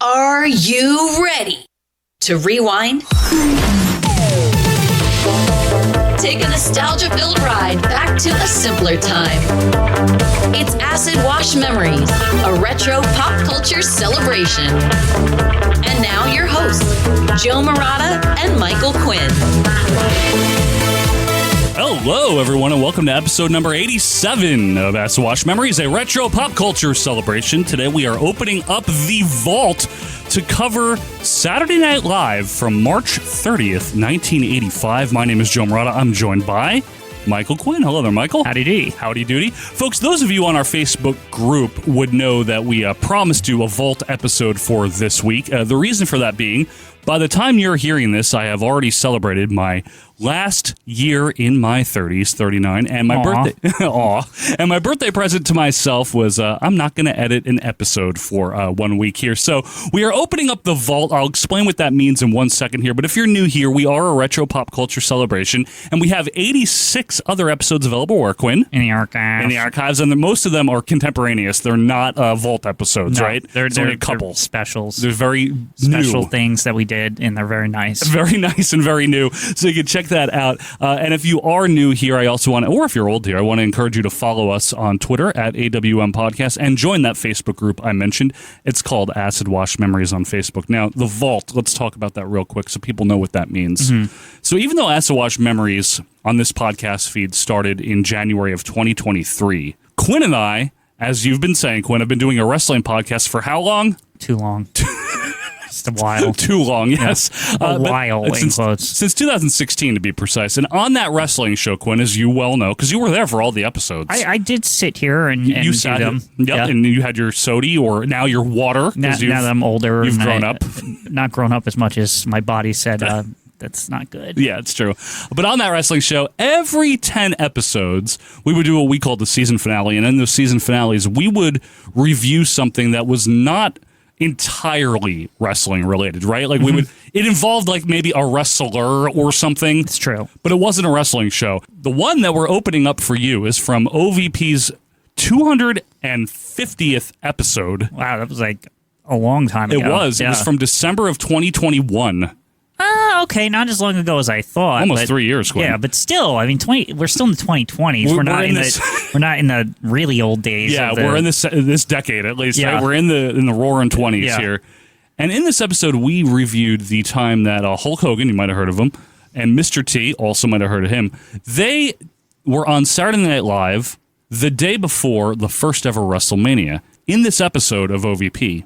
Are you ready to rewind? Take a nostalgia-filled ride back to a simpler time. It's Acid Wash Memories, a retro pop culture celebration. And now your hosts, Joe Murata and Michael Quinn. Hello, everyone, and welcome to episode number 87 of Acid Wash Memories, a retro pop culture celebration. Today we are opening up the vault to cover Saturday Night Live from March 30th, 1985. My name is Joe Murata. I'm joined by Michael Quinn. Hello there, Michael. Howdy doody. Howdy doody. Folks, those of you on our Facebook group would know that we promised you a vault episode for this week. The reason for that being, by the time you're hearing this, I have already celebrated my last year in my 30s, 39, and my birthday. And my birthday present to myself was I'm not going to edit an episode for 1 week here. So we are opening up the vault. I'll explain what that means in 1 second here. But if you're new here, we are a retro pop culture celebration, and we have 86 other episodes available. Where, Quinn? In the archives. In the archives, and most of them are contemporaneous. They're not vault episodes, right? They're only a couple. They're specials. They're very special new things that we did, and they're very nice. Very nice and very new. So you can check that out. And if you are new here, I also want to, or if you're old here, I want to encourage you to follow us on Twitter at AWM Podcast and join that Facebook group I mentioned. It's called Acid Wash Memories on Facebook. Now, the vault, let's talk about that real quick so people know what that means. Mm-hmm. So even though Acid Wash Memories on this podcast feed started in January of 2023, Quinn and I, as you've been saying, Quinn, have been doing a wrestling podcast for how long? Too long. Just a while. Too long, yes. Yeah. A while, in quotes. Since 2016, to be precise. And on that wrestling show, Quinn, as you well know, because you were there for all the episodes. I did sit here and you do sat them. Yep, yeah. And you had your sody, or now your water. Now that I'm older. You've grown up. Not grown up as much as my body said. That's not good. Yeah, it's true. But on that wrestling show, every 10 episodes, we would do what we called the season finale. And in those season finales, we would review something that was not entirely wrestling related, right? Like it involved like maybe a wrestler or something. It's true. But it wasn't a wrestling show. The one that we're opening up for you is from OVP's 250th episode. Wow, that was like a long time ago. It was. Yeah. It was from December of 2021. Okay, not as long ago as I thought. Almost 3 years, Quinn. Yeah, but still, I mean, we're still in the 2020s. We're not in the really old days. Yeah, we're in this decade at least. Yeah. Right? We're in the roaring 20s here. And in this episode, we reviewed the time that Hulk Hogan, you might have heard of him, and Mr. T, also might have heard of him. They were on Saturday Night Live the day before the first ever WrestleMania. In this episode of OVP,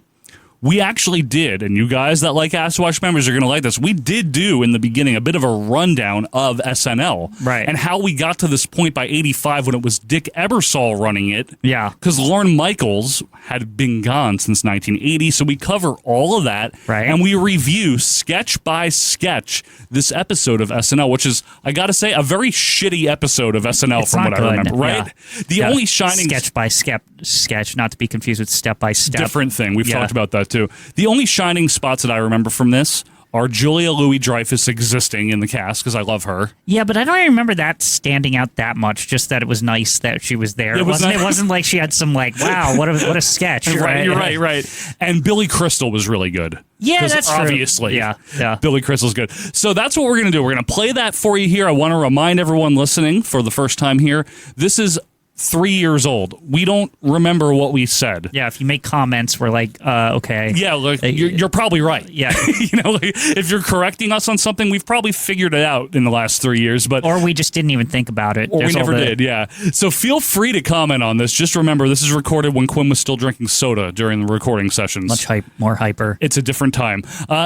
we actually did, and you guys that like Acid Wash members are going to like this, we did do in the beginning a bit of a rundown of SNL. Right. And how we got to this point by 85 when it was Dick Ebersol running it. Yeah. Because Lorne Michaels had been gone since 1980, so we cover all of that. Right. And we review sketch by sketch this episode of SNL, which is, I got to say, a very shitty episode of SNL from what I remember, right? Yeah. The only shining... Sketch by sketch, not to be confused with step by step. Different thing. We've talked about that too. The only shining spots that I remember from this are Julia Louis-Dreyfus existing in the cast, because I love her. Yeah, but I don't even remember that standing out that much, just that it was nice that she was there. It wasn't like she had some like, wow, what a sketch. Right, you're right. And Billy Crystal was really good. Yeah, that's obviously, true. Yeah. Billy Crystal's good. So that's what we're going to do. We're going to play that for you here. I want to remind everyone listening for the first time here, this is 3 years old. We don't remember what we said. Yeah, if you make comments, we're like, okay. Yeah, look, you're probably right. Yeah. If you're correcting us on something, we've probably figured it out in the last 3 years. Or we just didn't even think about it. Or we never did, yeah. So feel free to comment on this. Just remember, this is recorded when Quinn was still drinking soda during the recording sessions. Much more hyper. It's a different time.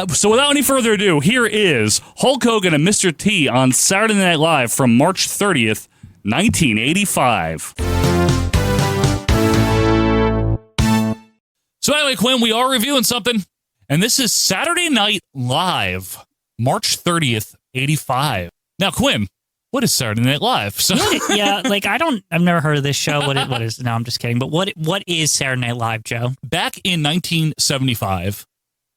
So without any further ado, here is Hulk Hogan and Mr. T on Saturday Night Live from March 30th, 1985. So anyway, Quinn, we are reviewing something, and this is Saturday Night Live, March 30th, 85. Now, Quinn, what is Saturday Night Live? So yeah, like I've never heard of this show. What is? No, I'm just kidding. But what is Saturday Night Live, Joe? Back in 1975,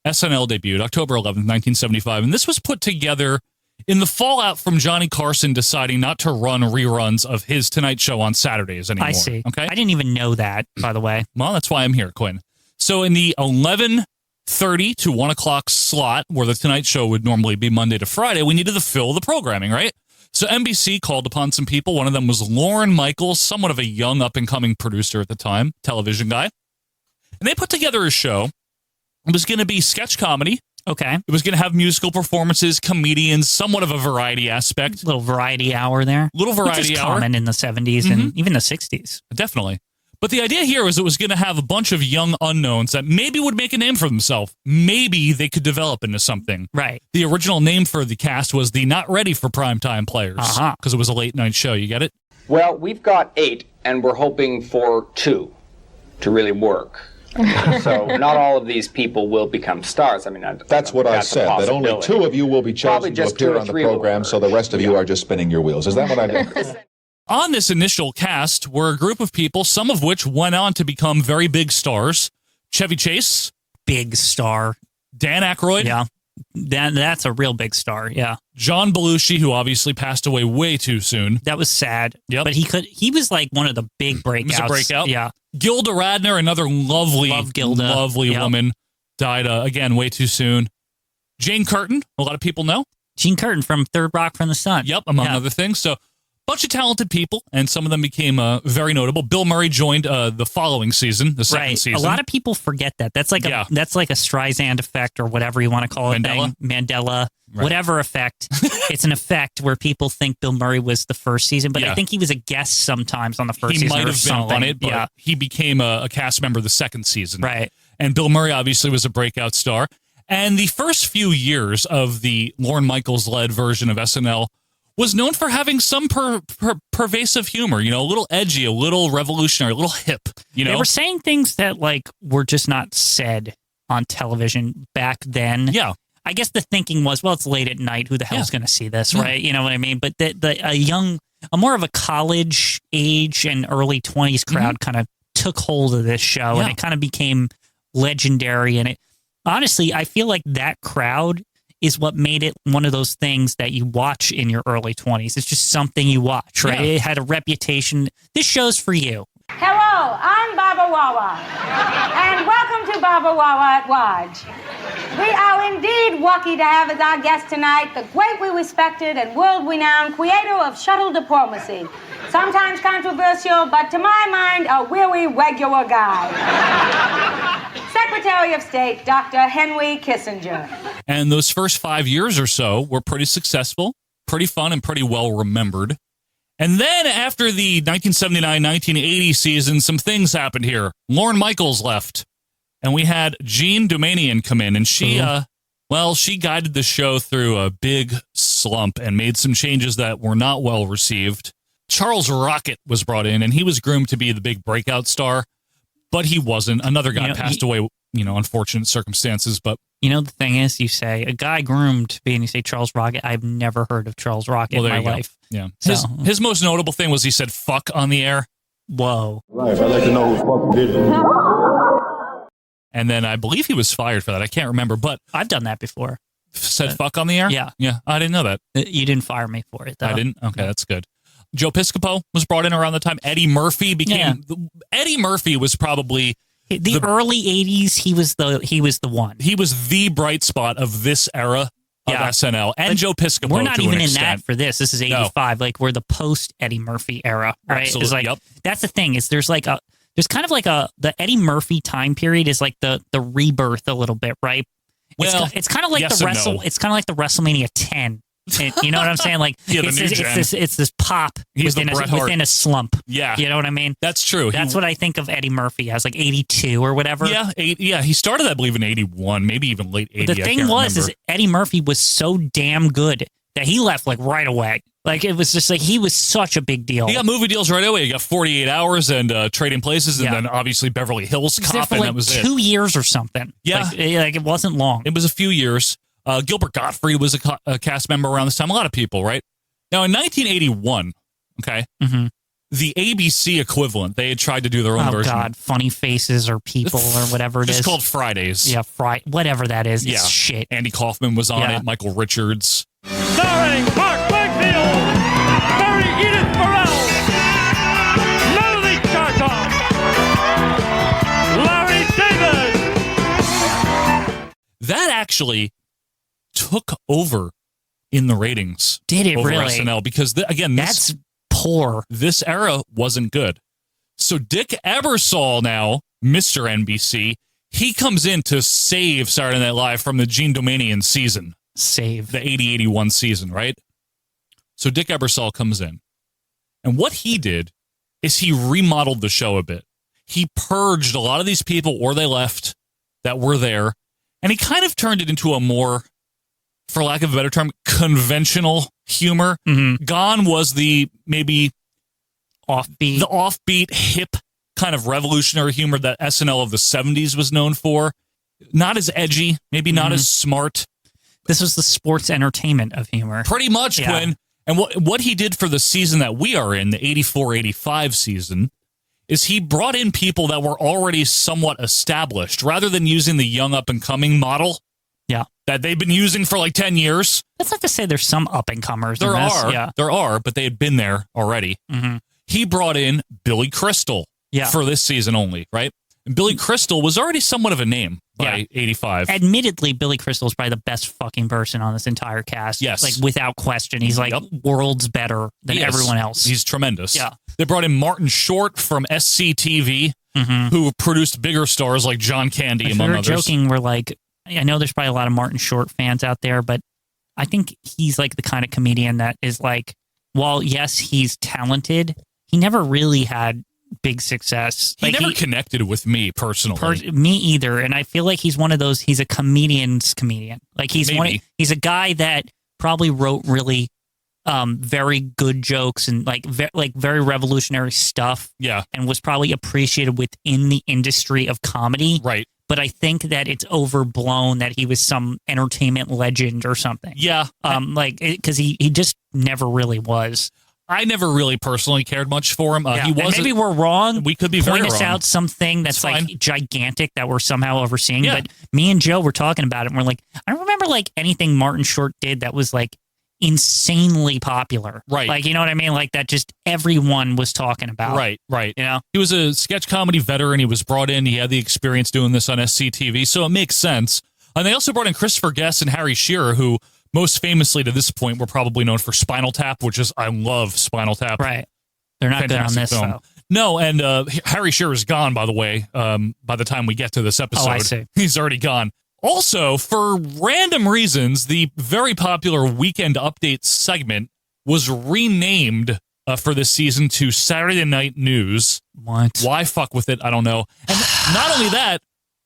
SNL debuted October 11th, 1975, and this was put together in the fallout from Johnny Carson deciding not to run reruns of his Tonight Show on Saturdays anymore. I see. Okay, I didn't even know that, by the way. Well, that's why I'm here, Quinn. So in the 11 8:30 to 1 o'clock slot, where the Tonight Show would normally be Monday to Friday, we needed to fill the programming, right? So NBC called upon some people. One of them was Lorne Michaels, somewhat of a young up-and-coming producer at the time, television guy. And they put together a show. It was going to be sketch comedy. Okay. It was going to have musical performances, comedians, somewhat of a variety aspect. Little variety hour there. Little variety Which is hour. common in the 70s and even the 60s. Definitely. But the idea here was it was going to have a bunch of young unknowns that maybe would make a name for themselves. Maybe they could develop into something. Right. The original name for the cast was the Not Ready for Primetime Players. Because it was a late night show. You get it? Well, we've got 8, and we're hoping for 2 to really work. So not all of these people will become stars. I mean, that's what I said, that only 2 of you will be chosen to appear on the program, so the rest of you are just spinning your wheels. Is that what I mean? On this initial cast were a group of people, some of which went on to become very big stars. Chevy Chase. Big star. Dan Aykroyd. Yeah. That's a real big star, yeah. John Belushi, who obviously passed away way too soon. That was sad. Yep. But he was like one of the big breakouts. He was a breakout. Yeah. Gilda Radner, another lovely woman, died again way too soon. Jane Curtin, a lot of people know. Jane Curtin from Third Rock from the Sun. Yep, among other things. So bunch of talented people, and some of them became very notable. Bill Murray joined the following season, the second season. A lot of people forget that. That's like a Streisand effect or whatever you want to call it. Mandela, whatever effect. It's an effect where people think Bill Murray was the first season, but I think he was a guest sometimes on the first season. He might have been on it, but he became a cast member the second season. Right. And Bill Murray obviously was a breakout star. And the first few years of the Lorne Michaels-led version of SNL was known for having some pervasive humor, a little edgy, a little revolutionary, a little hip, They were saying things that, were just not said on television back then. Yeah. I guess the thinking was, well, it's late at night. Who the hell's going to see this, right? You know what I mean? But a more of a college age and early 20s crowd kind of took hold of this show, and it kind of became legendary. And honestly, I feel like that crowd is what made it one of those things that you watch in your early 20s. It's just something you watch, right? It had a reputation. This show's for you. Hello, I'm Baba Wawa, and welcome to Baba Wawa at Lodge. We are indeed lucky to have as our guest tonight the greatly respected and world-renowned creator of shuttle diplomacy. Sometimes controversial, but to my mind, a really regular guy. Secretary of State, Dr. Henry Kissinger. And those first 5 years or so were pretty successful, pretty fun, and pretty well remembered. And then after the 1979-1980 season, some things happened here. Lorne Michaels left, and we had Jean Doumanian come in, and she, she guided the show through a big slump and made some changes that were not well received. Charles Rocket was brought in, and he was groomed to be the big breakout star, but he wasn't. Another guy passed away, unfortunate circumstances, but... the thing is, you say, a guy groomed to be, and you say Charles Rocket. I've never heard of Charles Rocket in my life. Yeah. So. His most notable thing was he said fuck on the air. Whoa. Right, I'd like to know who's fucking did it. And then I believe he was fired for that. I can't remember, but... I've done that before. Said fuck on the air? Yeah. Yeah, I didn't know that. You didn't fire me for it, though. I didn't? Okay, that's good. Joe Piscopo was brought in around the time. Eddie Murphy became... Yeah. Eddie Murphy was probably... The early 80s, he was the one. He was the bright spot of this era of SNL. And Joe Piscopo, we're not to even an in extent. that for this. This is 85. No. We're the post-Eddie Murphy era, right? Absolutely, That's the thing, is there's kind of the Eddie Murphy time period is like the rebirth a little bit, right? Well, it's kind of like yes it's kind of like the WrestleMania 10. You know what I'm saying? Like it's this pop within a slump. Yeah, you know what I mean. That's true. That's what I think of Eddie Murphy as, like 82 or whatever. Yeah, he started, I believe, in 81, maybe even late 80. The thing is Eddie Murphy was so damn good that he left right away. Like, it was just like, he was such a big deal. He got movie deals right away. He got 48 Hours and Trading Places, and then obviously Beverly Hills Cop, and that was 2 years or something. Yeah, like it wasn't long. It was a few years. Gilbert Gottfried was a cast member around this time. A lot of people, right? Now, in 1981, the ABC equivalent, they had tried to do their own version. Oh, God. Funny Faces or People or whatever it is. It's called Fridays. Yeah, whatever that is. It's shit. Andy Kaufman was on it. Michael Richards. Starring Mark Wakefield, Mary Edith Burrell, Melanie Chartoff, Larry David, that actually took over in the ratings. Did it over really? SNL, because again, that's poor. This era wasn't good. So Dick Ebersol now, Mr. NBC, he comes in to save Saturday Night Live from the Gene Domanian season. Save. The 80-81 season, right? So Dick Ebersol comes in. And what he did is he remodeled the show a bit. He purged a lot of these people, or they left, that were there. And he kind of turned it into a more, for lack of a better term, conventional humor. Mm-hmm. Gone was the maybe offbeat, hip kind of revolutionary humor that SNL of the 70s was known for. Not as edgy, maybe not as smart. This was the sports entertainment of humor. Pretty much, Quinn. And what he did for the season that we are in, the 84-85 season, is he brought in people that were already somewhat established, rather than using the young up-and-coming model that they've been using for like 10 years. That's not to say there's some up-and-comers. There are, but they had been there already. Mm-hmm. He brought in Billy Crystal for this season only, right? And Billy Crystal was already somewhat of a name by 85. Admittedly, Billy Crystal is probably the best fucking person on this entire cast. Yes. Like, without question. He's like worlds better than everyone else. He's tremendous. Yeah. They brought in Martin Short from SCTV, who produced bigger stars like John Candy, among others. We were joking, we're like, I know there's probably a lot of Martin Short fans out there, but I think he's like the kind of comedian that is like, while yes, he's talented, he never really had big success. He never connected with me personally. Me either. And I feel like he's one of those, he's a comedian's comedian. Like he's he's a guy that probably wrote really very good jokes and like very revolutionary stuff. Yeah. And was probably appreciated within the industry of comedy. Right. But I think that it's overblown that he was some entertainment legend or something. Yeah. Because he just never really was. I never really personally cared much for him. He wasn't. Maybe we're wrong. We could be very Point us wrong. out something that's like gigantic that we're somehow overseeing. Yeah. But me and Joe were talking about it, and we're like, I don't remember like anything Martin Short did that was like insanely popular. Right. Like, you know what I mean? Like that just everyone was talking about. Right. You know? He was a sketch comedy veteran. He was brought in. He had the experience doing this on SCTV, so it makes sense. And they also brought in Christopher Guest and Harry Shearer, who most famously to this point were probably known for Spinal Tap, which is, I love Spinal Tap. Right. They're not good on this, though. No, and Harry Shearer's gone, by the way, by the time we get to this episode. Oh, I see. He's already gone. Also, for random reasons, the very popular Weekend Update segment was renamed for this season to Saturday Night News. What? Why fuck with it? I don't know. And not only that,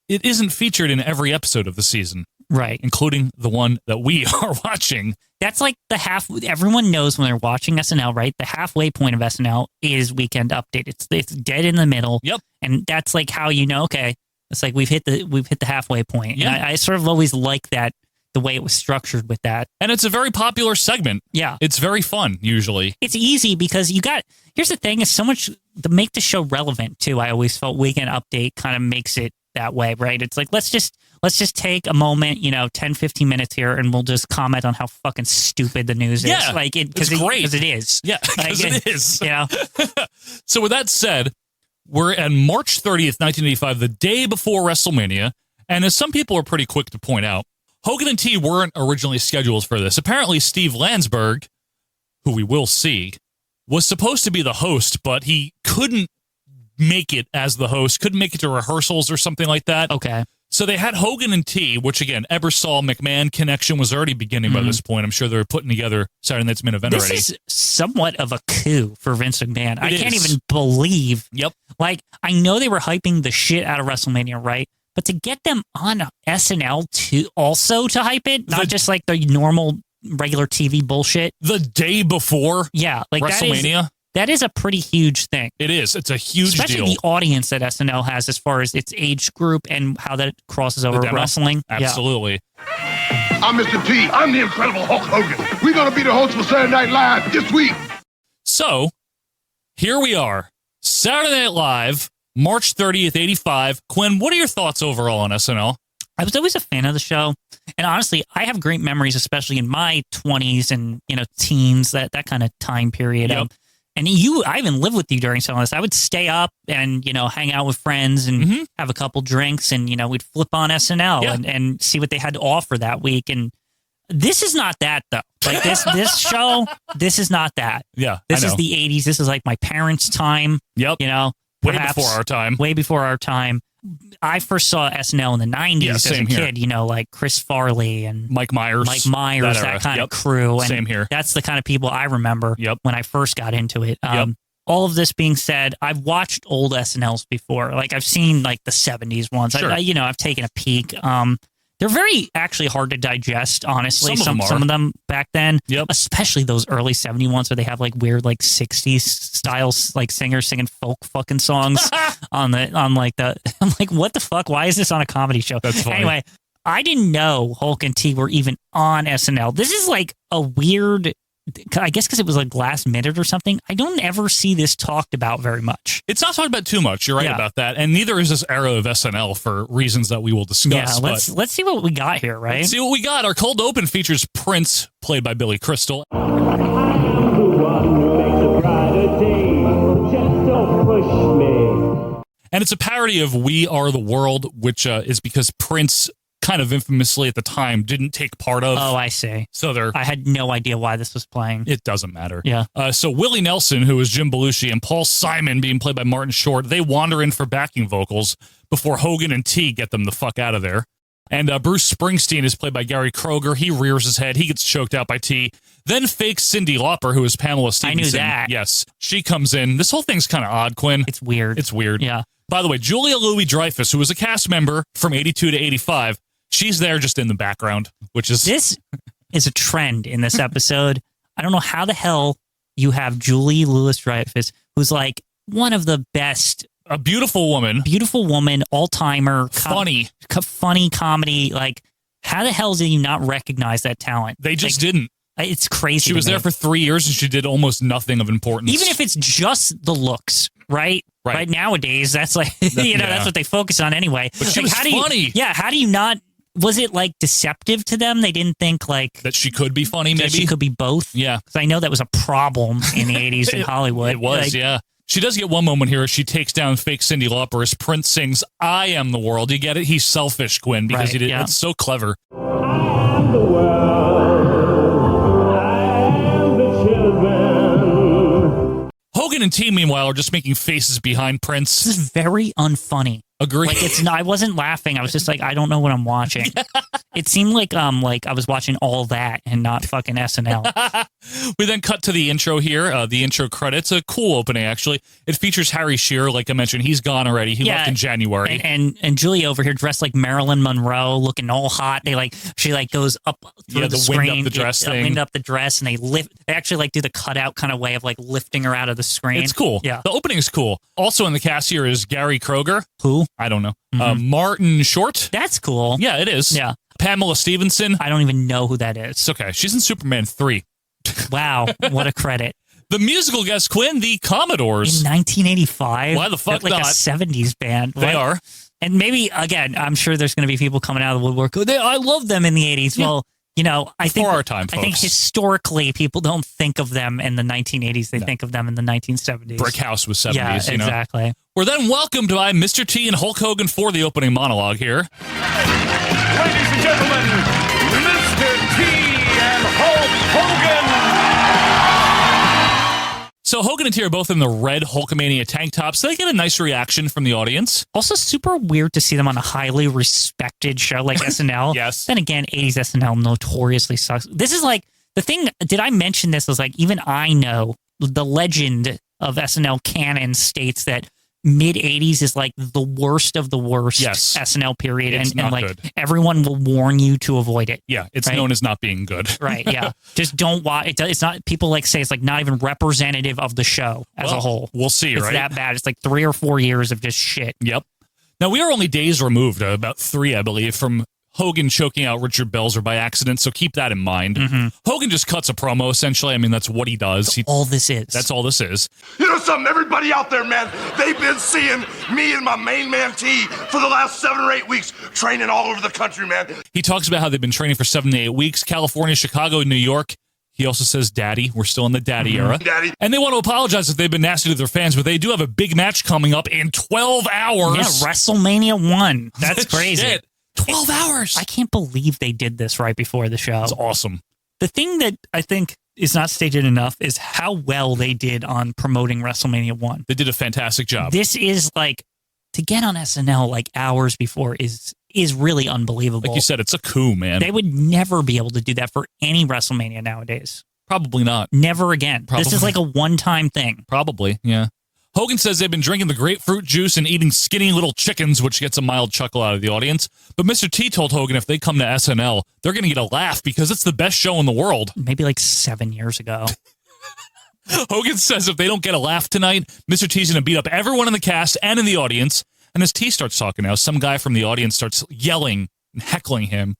it isn't featured in every episode of the season. Right. Including the one that we are watching. That's like everyone knows when they're watching SNL, right? The halfway point of SNL is Weekend Update. It's dead in the middle. Yep. And that's like how you know, okay, it's like we've hit the halfway point. Yeah. And I sort of always like that, the way it was structured with that. And it's a very popular segment. Yeah. It's very fun, usually. It's easy because here's the thing, is so much to make the show relevant too. I always felt Weekend Update kind of makes it that way, right? It's like, let's just take a moment, 10, 15 minutes here, and we'll just comment on how fucking stupid the news is. Like it's great. Because it is. Yeah, because it is. Yeah. So with that said, we're on March 30th, 1985, the day before WrestleMania. And as some people are pretty quick to point out, Hogan and T weren't originally scheduled for this. Apparently, Steve Landsberg, who we will see, was supposed to be the host, but he couldn't make it as the host, couldn't make it to rehearsals or something like that. Okay. So they had Hogan and T, which again, Ebersol McMahon connection was already beginning by this point. I'm sure they were putting together Saturday Night's Main Event already. This is somewhat of a coup for Vince McMahon. I can't is. even believe. Yep. Like, I know they were hyping the shit out of WrestleMania, right? But to get them on SNL to hype it, not just like the normal regular TV bullshit. The day before like WrestleMania. That is a pretty huge thing. It is. It's a huge Especially deal. the audience that SNL has as far as its age group and how that crosses over wrestling. Absolutely. Yeah. I'm Mr. T. I'm the Incredible Hulk Hogan. We're going to be the host for Saturday Night Live this week. So, here we are. Saturday Night Live, March 30th, 85. Quinn, what are your thoughts overall on SNL? I was always a fan of the show. And honestly, I have great memories, especially in my 20s and, teens, that kind of time period of And I even lived with you during some of this. I would stay up and, hang out with friends and have a couple drinks and, we'd flip on SNL and see what they had to offer that week. And this is not that, though. Like this show, this is not that. Yeah. This is the 80s. This is like my parents' time. Yep. Way before our time. Way before our time. I first saw SNL in the 90s as a kid, like Chris Farley and Mike Myers, that kind of crew. And same here. That's the kind of people I remember when I first got into it. All of this being said, I've watched old SNLs before. Like I've seen like the 70s ones. Sure. I've taken a peek. They're very actually hard to digest, honestly. Some of them back then, Yep. especially those early 70s ones where they have like weird like 60s styles, like singers singing folk fucking songs I'm like, what the fuck? Why is this on a comedy show? That's funny. Anyway, I didn't know Hulk and T were even on SNL. This is like a weird, I guess because it was like last minute or something. I don't ever see this talked about very much. It's not talked about too much. You're right about that. And neither is this era of SNL for reasons that we will discuss. Yeah, let's see what we got here, right? Let's see what we got. Our cold open features Prince, played by Billy Crystal. And it's a parody of We Are the World, which is because Prince kind of infamously at the time didn't take part of. Oh, I see. So I had no idea why this was playing. It doesn't matter. Yeah. So Willie Nelson, who is Jim Belushi, and Paul Simon, being played by Martin Short, they wander in for backing vocals before Hogan and T get them the fuck out of there. And Bruce Springsteen is played by Gary Kroger. He rears his head. He gets choked out by T. Then fake Cyndi Lauper, who is Pamela Stevenson. I knew that. Yes. She comes in. This whole thing's kind of odd, Quinn. It's weird. It's weird. Yeah. By the way, Julia Louis-Dreyfus, who was a cast member from 82 to 85, she's there just in the background, which is... This is a trend in this episode. I don't know how the hell you have Julie Louis-Dreyfus, who's like one of the best... A beautiful woman, all-timer. Funny comedy. Like, how the hell did you not recognize that talent? They just didn't. It's crazy. She was there for 3 years and she did almost nothing of importance. Even if it's just the looks, right? Right nowadays, that's like, that's what they focus on anyway. But she was funny. How do you not... Was it like deceptive to them? They didn't think like... That she could be funny, maybe? That she could be both? Yeah. Because I know that was a problem in the 80s in Hollywood. It was, yeah. She does get one moment here. She takes down fake Cyndi Lauper as Prince sings, I Am the World. You get it? He's selfish, Quinn, because he did. Yeah. It's so clever. I am the world. I am the children. Hogan and T, meanwhile, are just making faces behind Prince. This is very unfunny. Agree. Like I wasn't laughing. I was just like, I don't know what I'm watching. It seemed like I was watching All That and not fucking SNL. We then cut to the intro here. The intro credits, a cool opening actually. It features Harry Shearer, like I mentioned. He's gone already. He left in January. And Julie over here dressed like Marilyn Monroe, looking all hot. She goes up through the screen, wind up the dress thing. Wind up the dress, and they actually like do the cutout kind of way of like lifting her out of the screen. It's cool. Yeah, the opening is cool. Also in the cast here is Gary Kroger. Who? I don't know. Martin Short. That's cool. Yeah, it is. Yeah. Pamela Stevenson. I don't even know who that is. It's okay. She's in Superman 3. Wow, what a credit. The musical guest, Quinn, the Commodores. In 1985? Why the fuck like not? A 70s band. They are. And maybe, again, I'm sure there's going to be people coming out of the woodwork. I love them in the 80s. Yeah. Well, I think our time, folks. I think historically people don't think of them in the 1980s. They think of them in the 1970s. Brick House was 70s. Yeah, exactly. We're then welcomed by Mr. T and Hulk Hogan for the opening monologue here. Ladies and gentlemen, Mr. T and Hulk Hogan. So Hogan and T are both in the red Hulkamania tank tops. So they get a nice reaction from the audience. Also super weird to see them on a highly respected show like SNL. Yes. Then again, 80s SNL notoriously sucks. This is like, the thing, did I mention this? Was like, even I know the legend of SNL canon states that mid-80s is like the worst of the worst SNL period. It's not like good. Everyone will warn you to avoid it. Yeah, it's known as not being good. Right, yeah. Just don't watch it. It's not, people like say it's like not even representative of the show as a whole. We'll see, it's right? It's that bad. It's like 3 or 4 years of just shit. Yep. Now, we are only days removed, about 3, I believe, from Hogan choking out Richard Belzer by accident, so keep that in mind. Mm-hmm. Hogan just cuts a promo, essentially. I mean, that's what he does. That's all this is. That's all this is. You know something? Everybody out there, man, they've been seeing me and my main man T for the last 7 or 8 weeks training all over the country, man. He talks about how they've been training for 7 to 8 weeks. California, Chicago, New York. He also says daddy. We're still in the daddy era. Daddy. And they want to apologize if they've been nasty to their fans, but they do have a big match coming up in 12 hours. Yeah, WrestleMania 1. That's crazy. Shit. 12 hours. I can't believe they did this right before the show. That's awesome. The thing that I think is not stated enough is how well they did on promoting WrestleMania 1. They did a fantastic job. This is like, to get on SNL like hours before is really unbelievable. Like you said, it's a coup, man. They would never be able to do that for any WrestleMania nowadays. Probably not. Never again. Probably. This is like a one-time thing. Probably, yeah. Hogan says they've been drinking the grapefruit juice and eating skinny little chickens, which gets a mild chuckle out of the audience. But Mr. T told Hogan if they come to SNL, they're going to get a laugh because it's the best show in the world. Maybe like 7 years ago. Hogan says if they don't get a laugh tonight, Mr. T's going to beat up everyone in the cast and in the audience. And as T starts talking now, some guy from the audience starts yelling and heckling him.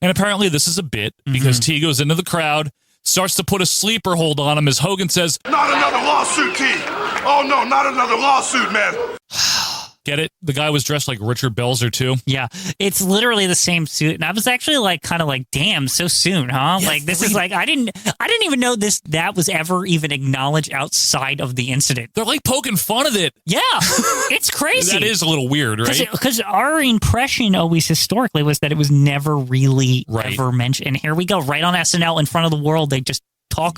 And apparently this is a bit because T goes into the crowd, starts to put a sleeper hold on him as Hogan says, "Not another lawsuit, T. Oh, no, not another lawsuit, man." Get it? The guy was dressed like Richard Belzer, too. Yeah, it's literally the same suit, and I was actually like, kind of like, "Damn, so soon, huh?" Yeah, like this is like I didn't even know that was ever even acknowledged outside of the incident. They're like poking fun of it. Yeah, it's crazy. That is a little weird, right? Because our impression always historically was that it was never really ever mentioned, and here we go, right on SNL in front of the world. They just talk.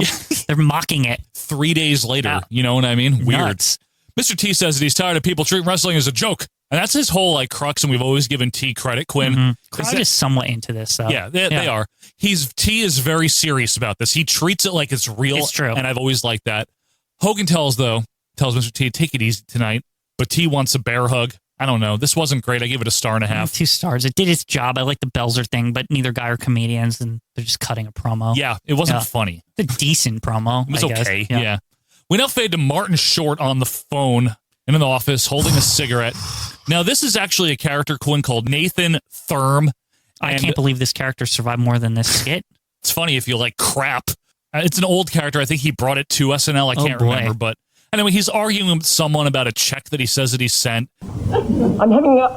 They're mocking it 3 days later. You know what I mean? Weird. Nuts. Mr. T says that he's tired of people treating wrestling as a joke. And that's his whole like crux, and we've always given T credit, Quinn. Crowd is somewhat into this, though. Yeah, they are. T is very serious about this. He treats it like it's real. It's true. And I've always liked that. Hogan tells Mr. T, take it easy tonight. But T wants a bear hug. I don't know. This wasn't great. I give it a 1.5 stars. 2 stars. It did its job. I like the Belzer thing, but neither guy are comedians, and they're just cutting a promo. Yeah, it wasn't funny. It's a decent promo. It was I guess. okay. Yeah. We now fade to Martin Short on the phone in the office holding a cigarette. Now, this is actually a character, Quinn, called Nathan Thurm. I can't believe this character survived more than this skit. It's funny if you like crap. It's an old character. I think he brought it to SNL. I can't remember. But anyway, he's arguing with someone about a check that he says that he sent. No, I know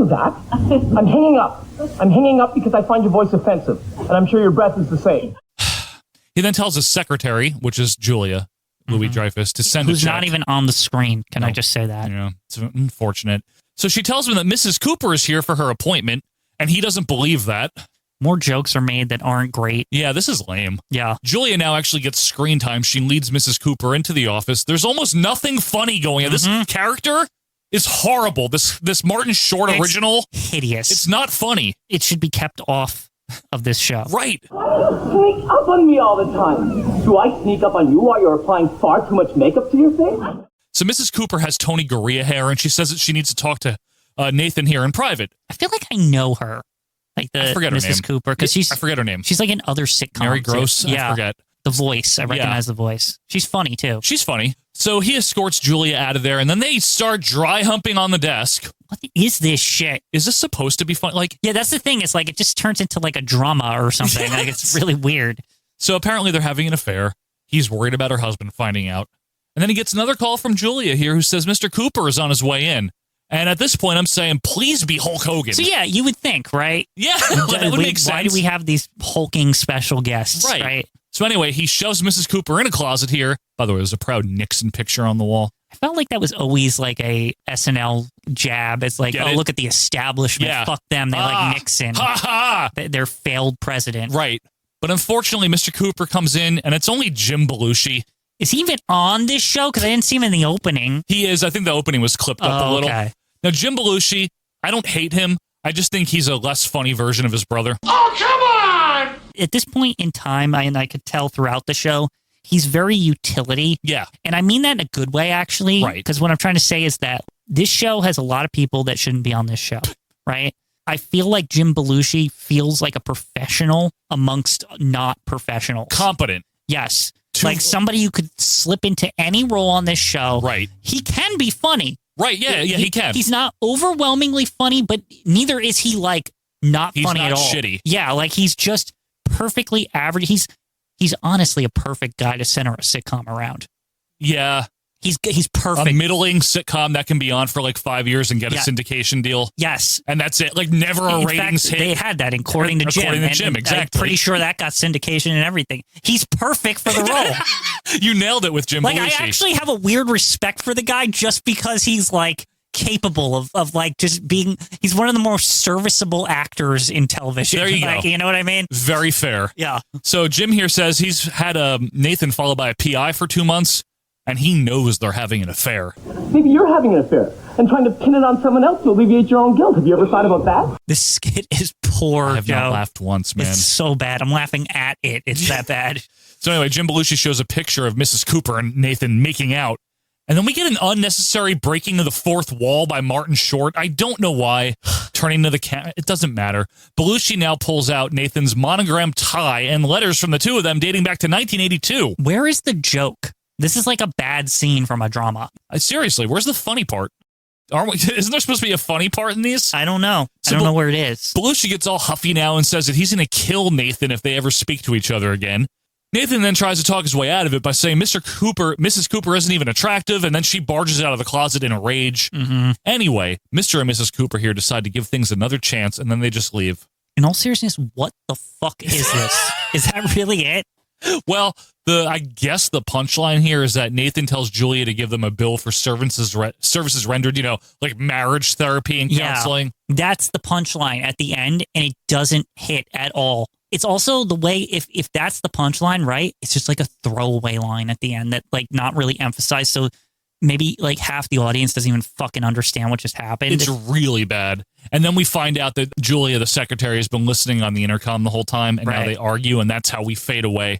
that. I'm hanging up. I'm hanging up because I find your voice offensive. And I'm sure your breath is the same. He then tells his secretary, which is Julia Louis-Dreyfus, to send a check. Who's not even on the screen. Can I just say that? Yeah, it's unfortunate. So she tells him that Mrs. Cooper is here for her appointment, and he doesn't believe that. More jokes are made that aren't great. Yeah, this is lame. Yeah. Julia now actually gets screen time. She leads Mrs. Cooper into the office. There's almost nothing funny going on. This character is horrible. This Martin Short original. Hideous. It's not funny. It should be kept off of this show. Right. Sneak up on me all the time. Do I sneak up on you while you're applying far too much makeup to your face? So Mrs. Cooper has Tony Garea hair, and she says that she needs to talk to Nathan here in private. I feel like I know her. Like I forget her Mrs. name. Cooper, because I forget her name. She's like in other sitcoms. Mary Gross. Yeah. I forget. The voice. I recognize the voice. She's funny, too. She's funny. So he escorts Julia out of there, and then they start dry humping on the desk. What is this shit? Is this supposed to be fun? Like, yeah, that's the thing. It's like it just turns into like a drama or something. Like it's really weird. So apparently they're having an affair. He's worried about her husband finding out. And then he gets another call from Julia here who says Mr. Cooper is on his way in. And at this point, I'm saying, please be Hulk Hogan. So yeah, you would think, right? Yeah, that would make sense. Why do we have these hulking special guests, right? So anyway, he shoves Mrs. Cooper in a closet here. By the way, there's a proud Nixon picture on the wall. I felt like that was always like a SNL jab. It's like, look at the establishment. Yeah. Fuck them. They like Nixon. Ha ha! They're failed president. Right. But unfortunately, Mr. Cooper comes in, and it's only Jim Belushi. Is he even on this show? Because I didn't see him in the opening. He is. I think the opening was clipped up a little. Okay. Now, Jim Belushi, I don't hate him. I just think he's a less funny version of his brother. Oh, come on! At this point in time, and I could tell throughout the show, he's very utility. Yeah. And I mean that in a good way, actually. Right. Because what I'm trying to say is that this show has a lot of people that shouldn't be on this show, right? I feel like Jim Belushi feels like a professional amongst not professionals. Competent. Yes. Like somebody you could slip into any role on this show. Right. He can be funny. Right, yeah, he can. He's not overwhelmingly funny, but neither is he like not funny at all. He's not shitty. Yeah, like he's just perfectly average. He's honestly a perfect guy to center a sitcom around. Yeah, He's perfect. A middling sitcom that can be on for like 5 years and get a syndication deal. Yes. And that's it. Like never a ratings hit. They had that according to Jim. Exactly. I'm pretty sure that got syndication and everything. He's perfect for the role. You nailed it with Jim Belushi. I actually have a weird respect for the guy just because he's like capable of like just being, he's one of the more serviceable actors in television. There you go. You know what I mean? Very fair. Yeah. So Jim here says he's had Nathan followed by a PI for 2 months. And he knows they're having an affair. Maybe you're having an affair and trying to pin it on someone else to alleviate your own guilt. Have you ever thought about that? This skit is poor, I have Joe. not laughed once, man. It's so bad. I'm laughing at it. It's that bad. So anyway, Jim Belushi shows a picture of Mrs. Cooper and Nathan making out. And then we get an unnecessary breaking of the fourth wall by Martin Short. I don't know why. Turning to the camera. It doesn't matter. Belushi now pulls out Nathan's monogram tie and letters from the two of them dating back to 1982. Where is the joke? This is like a bad scene from a drama. Seriously, where's the funny part? Isn't there supposed to be a funny part in these? I don't know. I don't know where it is. Belushi gets all huffy now and says that he's going to kill Nathan if they ever speak to each other again. Nathan then tries to talk his way out of it by saying Mrs. Cooper isn't even attractive, and then she barges out of the closet in a rage. Mm-hmm. Anyway, Mr. and Mrs. Cooper here decide to give things another chance, and then they just leave. In all seriousness, what the fuck is this? Is that really it? Well, I guess the punchline here is that Nathan tells Julia to give them a bill for services rendered, like marriage therapy and counseling. Yeah, that's the punchline at the end, and it doesn't hit at all. It's also the way, if that's the punchline, right, it's just like a throwaway line at the end that, like, not really emphasized. So maybe, like, half the audience doesn't even fucking understand what just happened. It's really bad. And then we find out that Julia, the secretary, has been listening on the intercom the whole time, and now they argue, and that's how we fade away.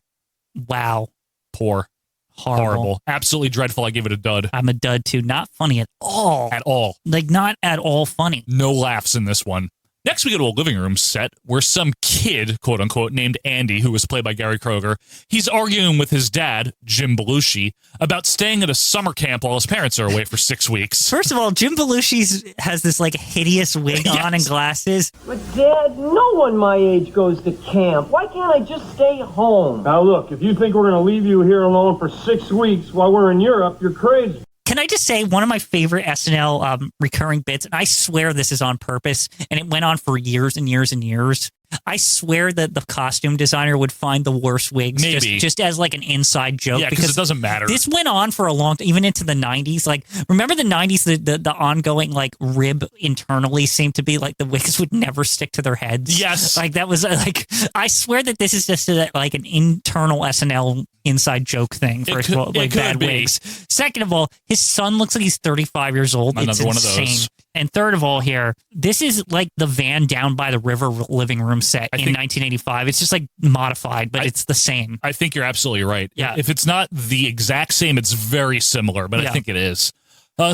Wow. Poor. Horrible. Absolutely dreadful. I give it a dud. I'm a dud, too. Not funny at all. At all. Like, not at all funny. No laughs in this one. Next, we go to a living room set where some kid, quote unquote, named Andy, who was played by Gary Kroger, he's arguing with his dad, Jim Belushi, about staying at a summer camp while his parents are away for 6 weeks. First of all, Jim Belushi has this like hideous wig on and glasses. But Dad, no one my age goes to camp. Why can't I just stay home? Now look, if you think we're going to leave you here alone for 6 weeks while we're in Europe, you're crazy. Can I just say one of my favorite SNL recurring bits, and I swear this is on purpose, and it went on for years and years and years. I swear that the costume designer would find the worst wigs just as like an inside joke. Yeah, because it doesn't matter. This went on for a long time, even into the 90s. Like, remember the 90s, the ongoing like rib internally seemed to be like the wigs would never stick to their heads. Yes. Like that was like, I swear that this is just like an internal SNL inside joke thing. First of all, like bad wigs. Second of all, his son looks like he's 35 years old. Another one of insane. those. And third of all here, this is like the van down by the river living room set in 1985. It's just like modified, but it's the same. I think you're absolutely right. Yeah. If it's not the exact same, it's very similar, but I think it is.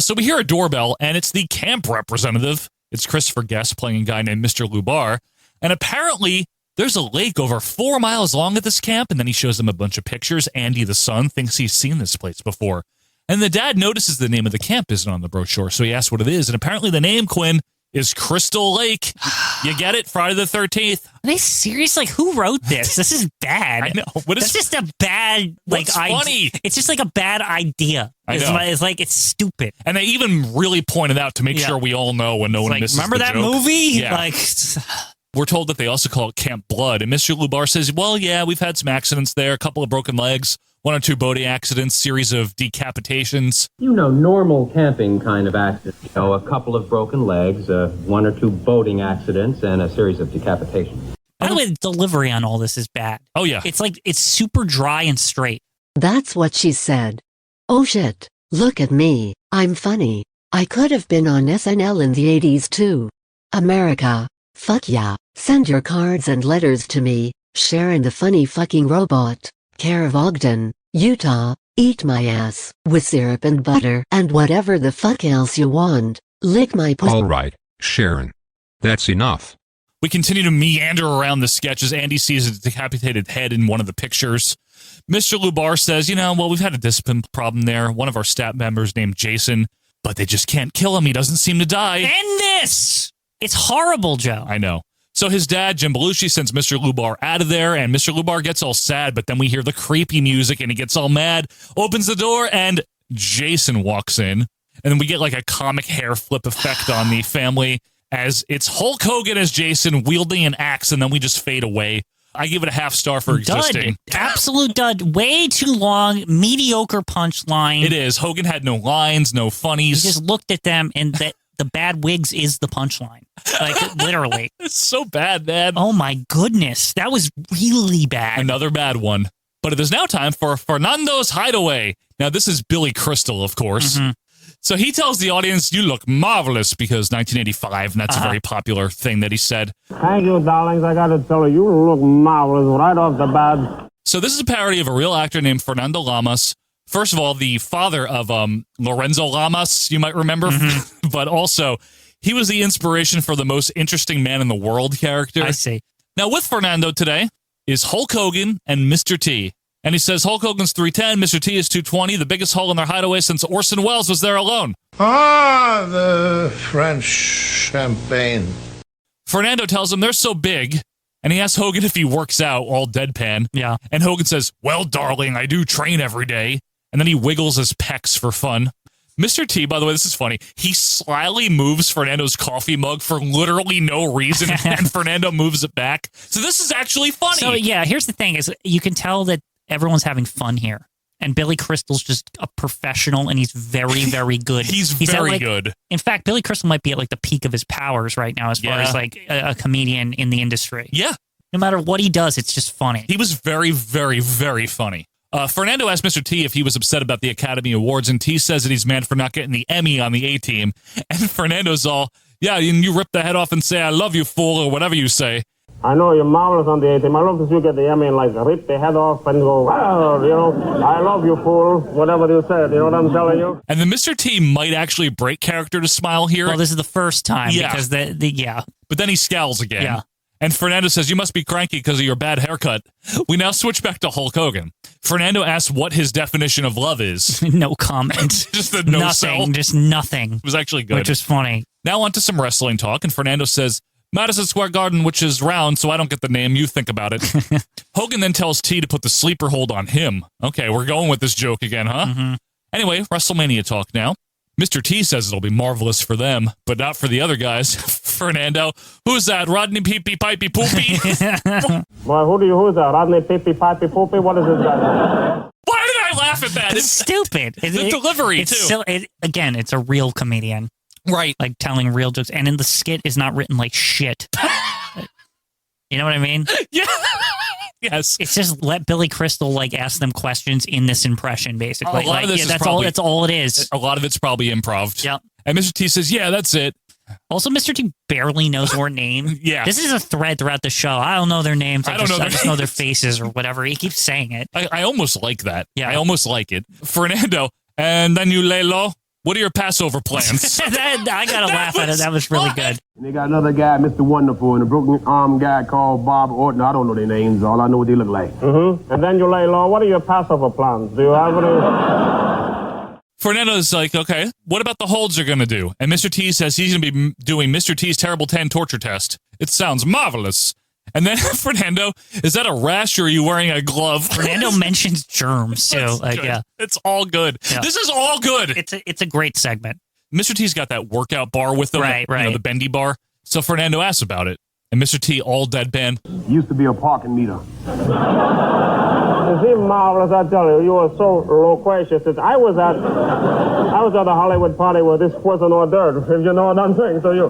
So we hear a doorbell, and it's the camp representative. It's Christopher Guest playing a guy named Mr. Lubar. And apparently there's a lake over 4 miles long at this camp, and then he shows them a bunch of pictures. Andy, the son, thinks he's seen this place before. And the dad notices the name of the camp isn't on the brochure, so he asks what it is. And apparently the name, Quinn, is Crystal Lake. You get it? Friday the 13th. Are they serious? Like, who wrote this? This is bad. I know. That's just a bad, like, funny? It's just like a bad idea. I know. It's like, it's stupid. And they even really pointed out to make sure we all know when no one misses remember the that joke. movie? Yeah. Like, we're told that they also call it Camp Blood. And Mr. Lubar says, well, yeah, we've had some accidents there, a couple of broken legs, 1 or 2 boating accidents, series of decapitations. Normal camping kind of accidents. A couple of broken legs, 1 or 2 boating accidents, and a series of decapitations. by the way, the delivery on all this is bad. Oh, yeah. It's like, it's super dry and straight. That's what she said. Oh shit, look at me, I'm funny. I could have been on SNL in the 80s too. America, fuck yeah, send your cards and letters to me, Sharon the funny fucking robot, care of Ogden, Utah, eat my ass, with syrup and butter and whatever the fuck else you want, lick my pussy. All right, Sharon. That's enough. We continue to meander around the sketch as Andy sees a decapitated head in one of the pictures. Mr. Lubar says, well, we've had a discipline problem there. One of our staff members named Jason, but they just can't kill him. He doesn't seem to die. End this! It's horrible, Joe. I know. So his dad, Jim Belushi, sends Mr. Lubar out of there, and Mr. Lubar gets all sad, but then we hear the creepy music, and he gets all mad, opens the door, and Jason walks in, and then we get like a comic hair flip effect on the family as it's Hulk Hogan as Jason wielding an axe, and then we just fade away. I give it a half star for existing. Absolute dud. Way too long. Mediocre punchline. It is. Hogan had no lines, no funnies. He just looked at them, and the bad wigs is the punchline. Like, literally. It's so bad, man. Oh, my goodness. That was really bad. Another bad one. But it is now time for Fernando's Hideaway. Now, this is Billy Crystal, of course. Mm-hmm. So he tells the audience, you look marvelous, because 1985, and that's a very popular thing that he said. Thank you, darlings. I got to tell you, you look marvelous right off the bat. So this is a parody of a real actor named Fernando Lamas. First of all, the father of Lorenzo Lamas, you might remember. Mm-hmm. But also, he was the inspiration for the most interesting man in the world character. I see. Now, with Fernando today is Hulk Hogan and Mr. T. And he says Hulk Hogan's 310, Mr. T is 220, the biggest hole in their hideaway since Orson Welles was there alone. Ah, the French champagne. Fernando tells him they're so big, and he asks Hogan if he works out, all deadpan. Yeah. And Hogan says, well, darling, I do train every day. And then he wiggles his pecs for fun. Mr. T, by the way, this is funny. He slyly moves Fernando's coffee mug for literally no reason, and Fernando moves it back. So this is actually funny. So, yeah, here's the thing is you can tell that everyone's having fun here. And Billy Crystal's just a professional, and he's very, very good. he's very good. In fact, Billy Crystal might be at like the peak of his powers right now as far as like a comedian in the industry. Yeah. No matter what he does, it's just funny. He was very, very, very funny. Fernando asked Mr. T if he was upset about the Academy Awards, and T says that he's mad for not getting the Emmy on the A-Team. And Fernando's all, yeah, and you rip the head off and say, I love you, fool, or whatever you say. I know you're marvelous on the A-Team. I love to see you get the Emmy and like rip the head off and go, wow, you know, I love you, fool, whatever you said. You know what I'm telling you? And then Mr. T might actually break character to smile here. Well, this is the first time because But then he scowls again. Yeah. And Fernando says, you must be cranky because of your bad haircut. We now switch back to Hulk Hogan. Fernando asks what his definition of love is. No comment. Just the no nothing. sell. Just nothing. It was actually good. Which is funny. Now on to some wrestling talk. And Fernando says, Madison Square Garden, which is round, so I don't get the name. You think about it. Hogan then tells T to put the sleeper hold on him. Okay, we're going with this joke again, huh? Mm-hmm. Anyway, WrestleMania talk now. Mr. T says it'll be marvelous for them, but not for the other guys. Fernando, who's that? Rodney Peepee Pipey Poopy? Well, who's that? Rodney Peepee Pipey Poopy? What is this guy? Why did I laugh at that? It's stupid. The delivery, it's too. Still, again, it's a real comedian. Right. Like telling real jokes. And in the skit is not written like shit. You know what I mean? Yeah. Yes. It's just let Billy Crystal like ask them questions in this impression, basically. A lot of this is that's probably, that's all it is. A lot of it's probably improv. Yep. And Mr. T says, yeah, that's it. Also, Mr. T barely knows our name. Yeah. This is a thread throughout the show. I don't know their names. I just know their names. faces or whatever. He keeps saying it. I almost like that. Yeah. I almost like it. Fernando, and then you lay low. What are your Passover plans? I got to laugh at it. That was really good. And they got another guy, Mr. Wonderful, and a broken arm guy called Bob Orton. I don't know their names. All I know what they look like. Mm-hmm. And then you lay low. What are your Passover plans? Do you have any? Fernando's like, okay, what about the holds you're going to do? And Mr. T says he's going to be doing Mr. T's Terrible 10 torture test. It sounds marvelous. And then Fernando, is that a rash or are you wearing a glove? Fernando mentions germs too. Like, yeah, it's all good. Yeah. This is all good. It's a great segment. Mr. T's got that workout bar with him, right. You know, the bendy bar. So Fernando asks about it, and Mr. T, all deadpan. Used to be a parking meter. It's even marvelous, I tell you. You are so loquacious. I was at a Hollywood party where this was an hors d'oeuvre, if you know what I'm saying. So you.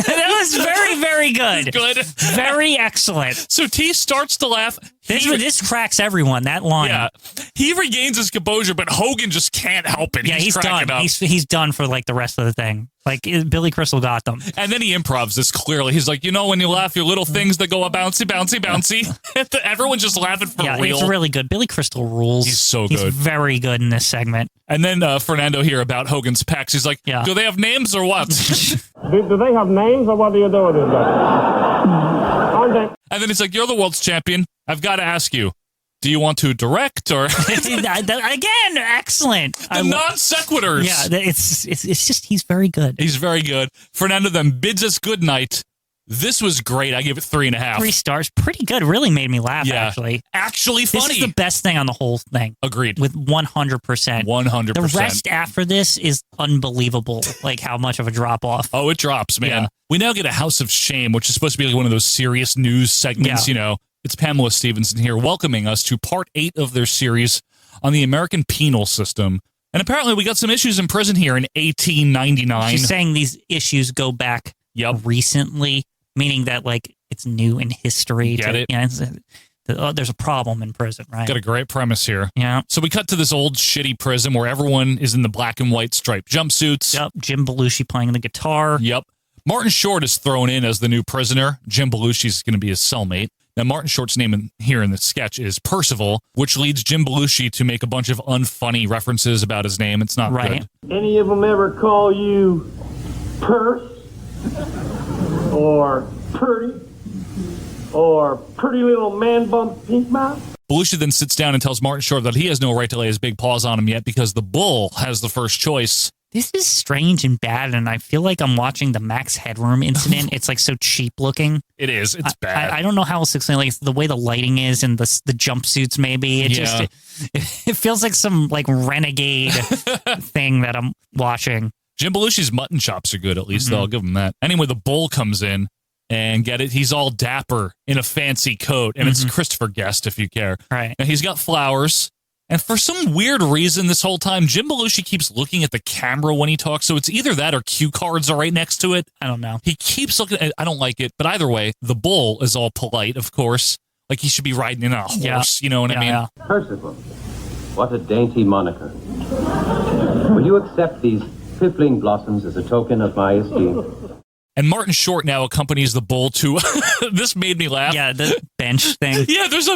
That was very, very good. Good. Very excellent. So T starts to laugh. This cracks everyone, that line. Yeah. He regains his composure, but Hogan just can't help it. Yeah, he's done. He's done for like the rest of the thing. Like Billy Crystal got them. And then he improvs this clearly. He's like, you know, when you laugh, your little things that go a bouncy, bouncy, bouncy. Everyone's just laughing for real. It's really good. Billy Crystal rules. He's so good. He's very good in this segment. And then Fernando here about Hogan's pecs. He's like, do they have names or what? Do they have names or what do you do with this guy? And then he's like, you're the world's champion. I've got to ask you, do you want to direct or? Again, excellent. The non sequiturs. Yeah, it's just he's very good. He's very good. Fernando then bids us good night This was great. I give it 3.5. 3 stars. Pretty good. Really made me laugh, Yeah. actually. Actually funny. This is the best thing on the whole thing. Agreed. With 100%. 100%. The rest after this is unbelievable, like how much of a drop-off. Oh, it drops, man. Yeah. We now get a House of Shame, which is supposed to be like one of those serious news segments, It's Pamela Stevenson here welcoming us to part 8 of their series on the American penal system. And apparently we got some issues in prison here in 1899. She's saying these issues go back recently, meaning that like it's new in history. Get it? There's a problem in prison, right? Got a great premise here. Yeah. So we cut to this old shitty prison where everyone is in the black and white striped jumpsuits. Yep. Jim Belushi playing the guitar. Yep. Martin Short is thrown in as the new prisoner. Jim Belushi's going to be his cellmate. Now, Martin Short's name here in the sketch is Percival, which leads Jim Belushi to make a bunch of unfunny references about his name. It's not good. Any of them ever call you Purse? Or Purdy? Or Pretty Little Man Bump Pink Mouth? Belushi then sits down and tells Martin Short that he has no right to lay his big paws on him yet because the bull has the first choice. This is strange and bad, and I feel like I'm watching the Max Headroom incident. It's like so cheap looking. It is. It's bad. I don't know how else to explain. Like the way the lighting is and the jumpsuits, maybe it feels like some like renegade thing that I'm watching. Jim Belushi's mutton chops are good, at least. I'll give him that. Anyway, the bull comes in and get it. He's all dapper in a fancy coat, and it's Christopher Guest, if you care. Right. And he's got flowers. And for some weird reason this whole time, Jim Belushi keeps looking at the camera when he talks. So it's either that or cue cards are right next to it. I don't know. He keeps looking at it. I don't like it. But either way, the bull is all polite, of course. Like he should be riding in on a horse. You know what I mean? Yeah. Percival, what a dainty moniker. Will you accept these piffling blossoms as a token of my esteem? And Martin Short now accompanies the bull to, this made me laugh. Yeah, the bench thing. Yeah, there's a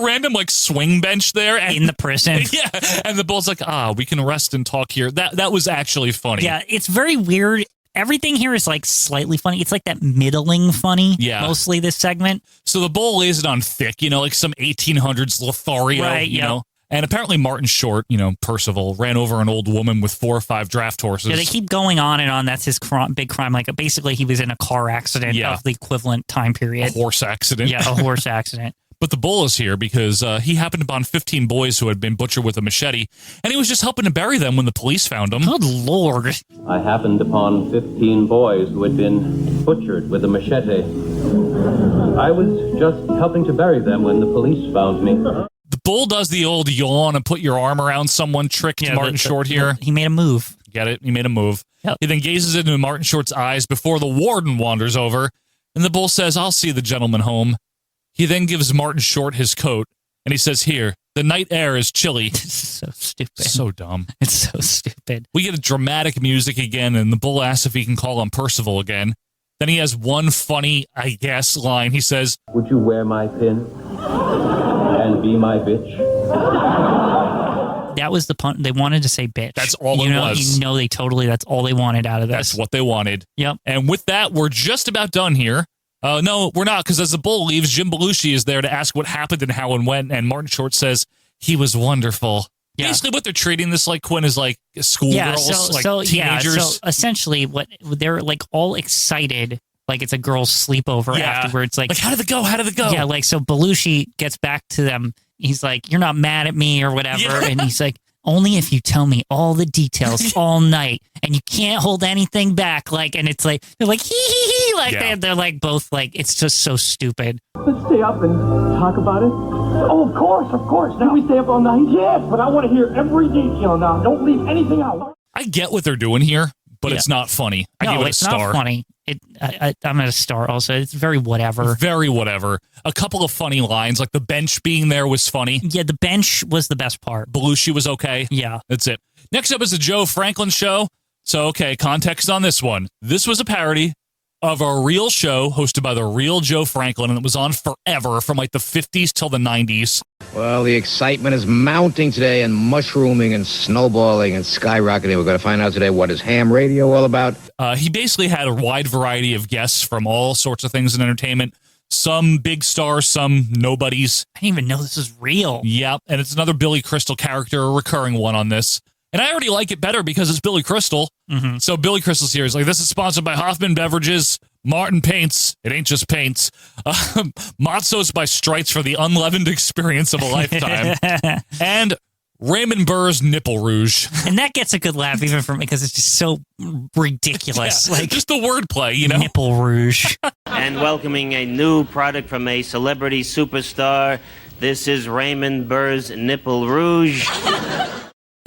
random like swing bench there. And, in the prison. Yeah, and the bull's like, we can rest and talk here. That was actually funny. Yeah, it's very weird. Everything here is like slightly funny. It's like that middling funny. Yeah. Mostly this segment. So the bull lays it on thick, like some 1800s Lothario, right, you know. And apparently Martin Short, Percival, ran over an old woman with 4 or 5 draft horses. Yeah, they keep going on and on. That's his big crime. Like basically he was in a car accident of the equivalent time period. A horse accident. Yeah, a horse accident. But the bull is here because he happened upon 15 boys who had been butchered with a machete, and he was just helping to bury them when the police found them. Good Lord. I happened upon 15 boys who had been butchered with a machete. I was just helping to bury them when the police found me. The bull does the old yawn and put your arm around someone trick to Martin Short here. He made a move. Get it? He made a move. Yep. He then gazes into Martin Short's eyes before the warden wanders over, and the bull says, "I'll see the gentleman home." He then gives Martin Short his coat, and he says, "Here, the night air is chilly." This is so stupid. So dumb. It's so stupid. We get a dramatic music again, and the bull asks if he can call on Percival again. Then he has one funny, I guess, line. He says, "Would you wear my pin and be my bitch?" That was the pun. They wanted to say bitch. That's all it was. That's all they wanted out of this. That's what they wanted. Yep. And with that, we're just about done here. No, we're not, because as the bull leaves, Jim Belushi is there to ask what happened and how and when, and Martin Short says, he was wonderful. Yeah. Basically, what they're treating this like, Quinn, is like schoolgirls, teenagers. So essentially, what they're like all excited, like it's a girl's sleepover afterwards. Like, how did it go? How did it go? Yeah, like so Belushi gets back to them. He's like, "You're not mad at me or whatever," and he's like, "Only if you tell me all the details all night, and you can't hold anything back." Like, and it's like they're like hee hee hee, like they're like both like it's just so stupid. Let's stay up and talk about it. Oh, of course. Now we stay up all night. Yes, but I want to hear every detail now. Don't leave anything out. I get what they're doing here, but it's not funny. I give it a star. Not funny. I'm at a star also. It's very whatever. Very whatever. A couple of funny lines, like the bench being there was funny. Yeah, the bench was the best part. Belushi was okay. Yeah. That's it. Next up is the Joe Franklin Show. So, okay, context on this one. This was a parody of a real show hosted by the real Joe Franklin, and it was on forever from like the 50s till the 90s. Well, the excitement is mounting today and mushrooming and snowballing and skyrocketing. We're going to find out today what is ham radio all about. He basically had a wide variety of guests from all sorts of things in entertainment. Some big stars, some nobodies. I didn't even know this was real. Yep, and it's another Billy Crystal character, a recurring one on this. And I already like it better because it's Billy Crystal. Mm-hmm. So Billy Crystal's here. He's like, this is sponsored by Hoffman Beverages, Martin Paints. It ain't just paints. Matzos by Strites for the unleavened experience of a lifetime. And Raymond Burr's Nipple Rouge. And that gets a good laugh even from me because it's just so ridiculous. Like just the wordplay, you know? Nipple Rouge. And welcoming a new product from a celebrity superstar. This is Raymond Burr's Nipple Rouge.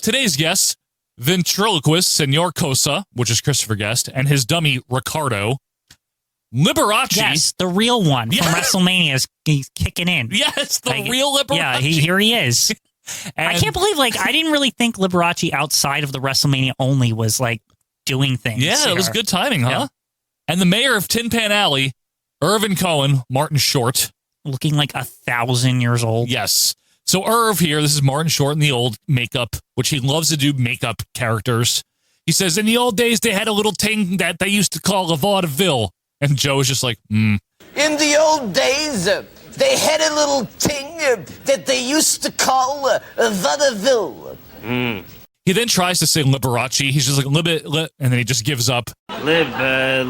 Today's guests, ventriloquist Senor Cosa, which is Christopher Guest, and his dummy Ricardo. Liberace. Yes, the real one from WrestleMania is he's kicking in. Yes, the real Liberace. Yeah, here he is. And I can't believe, I didn't really think Liberace outside of the WrestleMania only was, doing things. Yeah, it was good timing, huh? Yeah. And the mayor of Tin Pan Alley, Irvin Cohen, Martin Short. Looking like 1,000 years old. Yes. So Irv here, this is Martin Short in the old makeup, which he loves to do makeup characters. He says, in the old days, they had a little thing that they used to call a vaudeville. And Joe is just like, In the old days, they had a little thing that they used to call a vaudeville. He then tries to say Liberace. He's just like, and then he just gives up. Lib, the